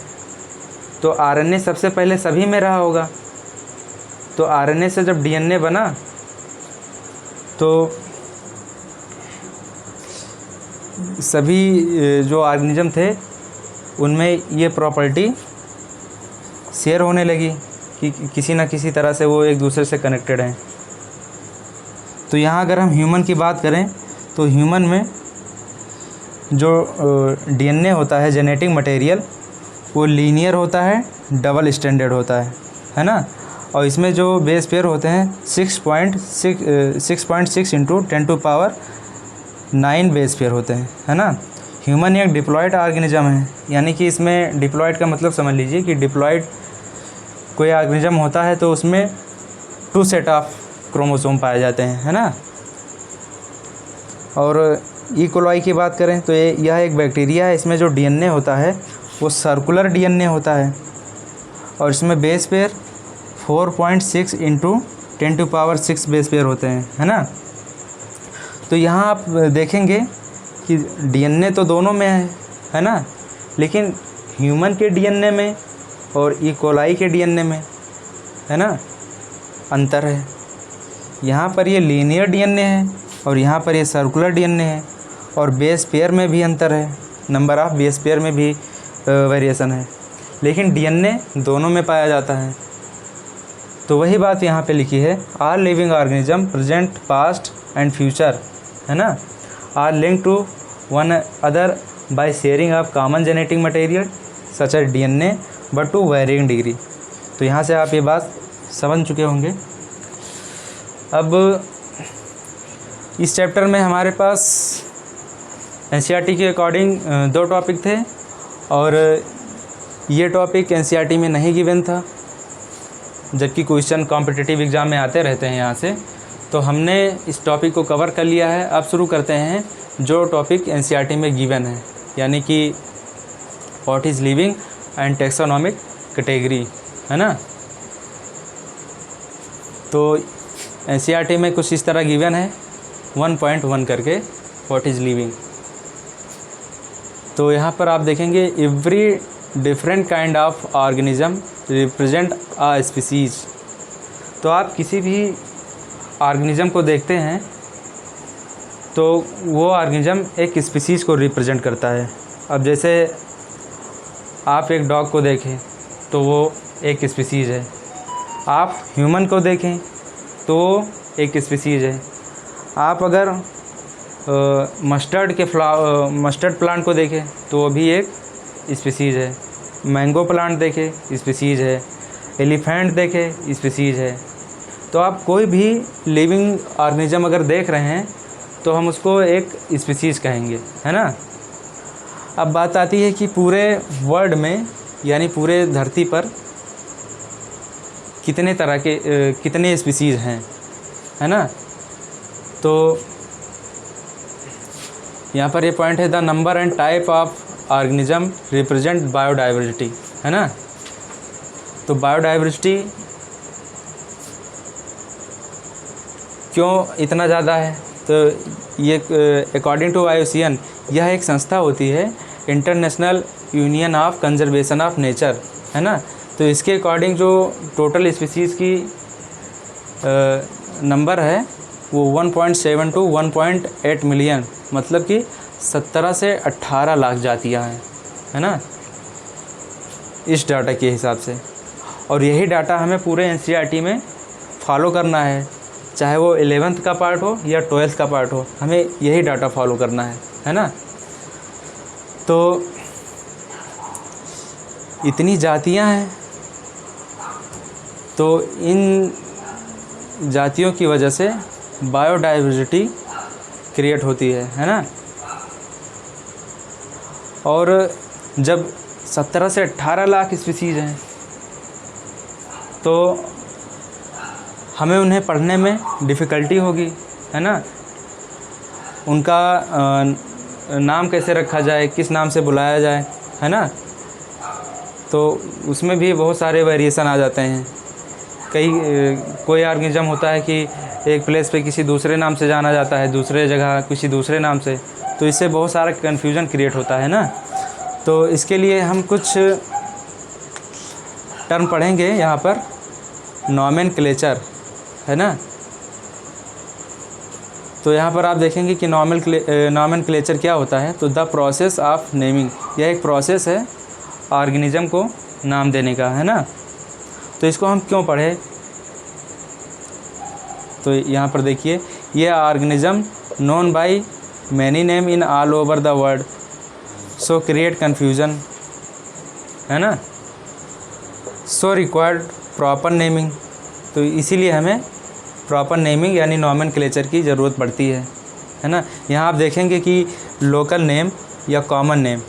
तो आरएनए सबसे पहले सभी में रहा होगा। तो आरएनए से जब डीएनए बना तो सभी जो ऑर्गेनिज्म थे उनमें ये प्रॉपर्टी शेयर होने लगी कि किसी ना किसी तरह से वो एक दूसरे से कनेक्टेड हैं। तो यहाँ अगर हम ह्यूमन की बात करें तो ह्यूमन में जो डीएनए होता है, जेनेटिक मटेरियल, वो लीनियर होता है, डबल स्टैंडर्ड होता है ना। और इसमें जो बेस पेयर होते हैं 6.6 इंटू 10⁻9 बेस पेयर होते हैं, है ना। ह्यूमन एक डिप्लॉयड ऑर्गेनिज्म है, यानी कि इसमें डिप्लॉयड का मतलब समझ लीजिए कि डिप्लॉयड कोई ऑर्गेनिज्म होता है तो उसमें 2 सेट ऑफ क्रोमोसोम पाए जाते हैं, है ना। और ई कोलाई की बात करें तो यह एक बैक्टीरिया है, इसमें जो डीएनए होता है वो सर्कुलर डीएनए होता है, और इसमें base pair 4.6 into 10⁻6 base pair होते हैं, है ना। तो यहाँ आप देखेंगे कि डीएनए तो दोनों में है ना, लेकिन ह्यूमन के डीएनए में और ई कोलाई के डीएनए में, है ना, अंतर है। यहाँ पर ये लीनियर डीएनए है और यहाँ पर ये सर्कुलर डीएनए है, और बेस पेयर में भी अंतर है, नंबर ऑफ़ बेस पेयर में भी वेरिएशन है, लेकिन डीएनए दोनों में पाया जाता है। तो वही बात यहाँ पे लिखी है, are living organism present past and future, है ना, are link to one other by sharing of common genetic material such as DNA but to varying degree. तो यहाँ से आप ये बात समझ चुके होंगे। अब इस चैप्टर में हमारे पास एनसीईआरटी के अकॉर्डिंग 2 टॉपिक थे और ये टॉपिक एनसीईआरटी में नहीं गिवन था, जबकि क्वेश्चन कॉम्पिटिटिव एग्ज़ाम में आते रहते हैं यहाँ से। तो हमने इस टॉपिक को कवर कर लिया है। अब शुरू करते हैं जो टॉपिक एनसीईआरटी में गिवन है, यानी कि what is living and taxonomic category, है ना। तो एनसीईआरटी में कुछ इस तरह गिवन है 1.1 करके व्हाट इज़ लिविंग। तो यहाँ पर आप देखेंगे every different kind of organism represent a species. तो आप किसी भी ऑर्गेनिज्म को देखते हैं तो वो ऑर्गेनिज्म एक स्पीसीज़ को रिप्रेजेंट करता है। अब जैसे आप एक डॉग को देखें तो वो एक स्पीसीज़ है, आप ह्यूमन को देखें तो वो एक स्पीसीज़ है, आप अगर मस्टर्ड प्लांट को देखें तो वो भी एक स्पीसीज़ है, मैंगो प्लांट देखें स्पीसीज़ है, एलिफेंट देखें स्पीसीज़ है। तो आप कोई भी लिविंग ऑर्गेनिज्म अगर देख रहे हैं तो हम उसको एक स्पीसीज़ कहेंगे, है ना। अब बात आती है कि पूरे वर्ल्ड में यानी पूरे धरती पर कितने तरह के कितने स्पीसीज़ हैं, है ना। तो यहाँ पर ये पॉइंट है, the number and type of organism represent biodiversity, है ना। तो बायोडाइवर्सिटी क्यों इतना ज़्यादा है, तो ये अकॉर्डिंग टू IUCN यह एक संस्था होती है, international union of conservation of nature, है ना। तो इसके अकॉर्डिंग जो टोटल स्पीसीज़ की नंबर है वो 1.7 to 1.8 मिलियन, मतलब कि 17 से 18 लाख जातियाँ हैं, है ना, इस डाटा के हिसाब से। और यही डाटा हमें पूरे एनसीईआरटी में फॉलो करना है, चाहे वो 11th का पार्ट हो या 12th का पार्ट हो, हमें यही डाटा फॉलो करना है ना। तो इतनी जातियां हैं, तो इन जातियों की वजह से बायोडाइवर्सिटी क्रिएट होती है ना। और जब 17 से 18 लाख स्पीसीज़ हैं तो हमें उन्हें पढ़ने में डिफ़िकल्टी होगी, है ना। उनका नाम कैसे रखा जाए, किस नाम से बुलाया जाए, है ना। तो उसमें भी बहुत सारे वेरिएशन आ जाते हैं। कोई ऑर्गेनिज्म होता है कि एक प्लेस पे किसी दूसरे नाम से जाना जाता है, दूसरे जगह किसी दूसरे नाम से, तो इससे बहुत सारा कन्फ्यूज़न क्रिएट होता है ना। तो इसके लिए हम कुछ टर्म पढ़ेंगे यहाँ पर, नॉमेनक्लेचर, है ना। तो यहाँ पर आप देखेंगे कि नॉमेनक्लेचर क्या होता है। तो द प्रोसेस ऑफ नेमिंग, यह एक प्रोसेस है ऑर्गेनिज्म को नाम देने का, है ना। तो इसको हम क्यों पढ़े, तो यहाँ पर देखिए, ये organism known by many name in all over the world so create confusion, है ना, सो रिक्वायर्ड प्रॉपर नेमिंग। तो इसीलिए हमें प्रॉपर नेमिंग यानी नॉमेनक्लेचर की ज़रूरत पड़ती है ना। यहाँ आप देखेंगे कि लोकल नेम या कॉमन नेम,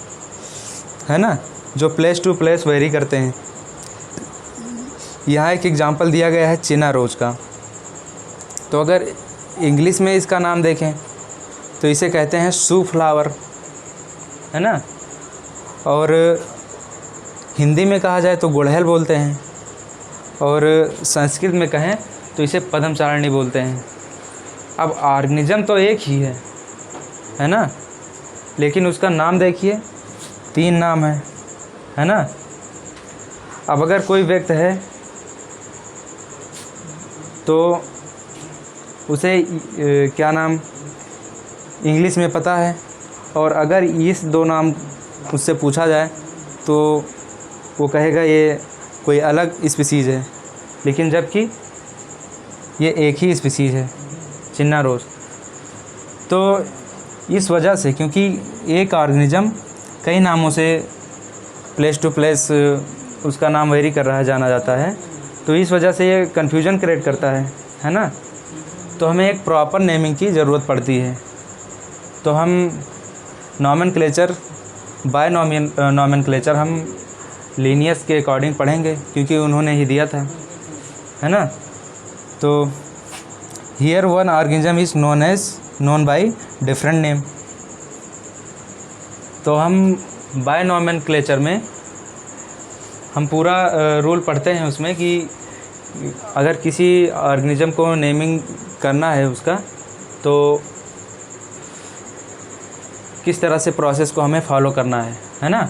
है ना, जो प्लेस टू प्लेस वेरी करते हैं। यहाँ एक एग्जांपल दिया गया है चीना रोज़ का। तो अगर इंग्लिश में इसका नाम देखें तो इसे कहते हैं सू फ्लावर, है ना। और हिंदी में कहा जाए तो गुड़हल बोलते हैं, और संस्कृत में कहें तो इसे पद्मचारणी बोलते हैं। अब ऑर्गेनिज्म तो एक ही है ना, लेकिन उसका नाम देखिए 3 नाम है ना। अब अगर कोई व्यक्ति है तो उसे क्या नाम इंग्लिश में पता है और अगर इस 2 नाम उससे पूछा जाए तो वो कहेगा ये कोई अलग स्पीसीज़ है, लेकिन जबकि ये एक ही स्पीसीज़ है, चिन्ना रोज। तो इस वजह से, क्योंकि एक ऑर्गेनिज्म कई नामों से प्लेस टू प्लेस उसका नाम वेरी कर रहा है, जाना जाता है, तो इस वजह से ये कन्फ्यूजन क्रिएट करता है ना। तो हमें एक प्रॉपर नेमिंग की ज़रूरत पड़ती है। तो हम नॉमेनक्लेचर, बाय नॉमेनक्लेचर हम लीनियस के अकॉर्डिंग पढ़ेंगे, क्योंकि उन्होंने ही दिया था, है ना। तो here one organism is known by different name. तो हम बाय नॉमेनक्लेचर में हम पूरा रूल पढ़ते हैं उसमें कि अगर किसी ऑर्गेनिज्म को नेमिंग करना है उसका, तो किस तरह से प्रोसेस को हमें फॉलो करना है ना।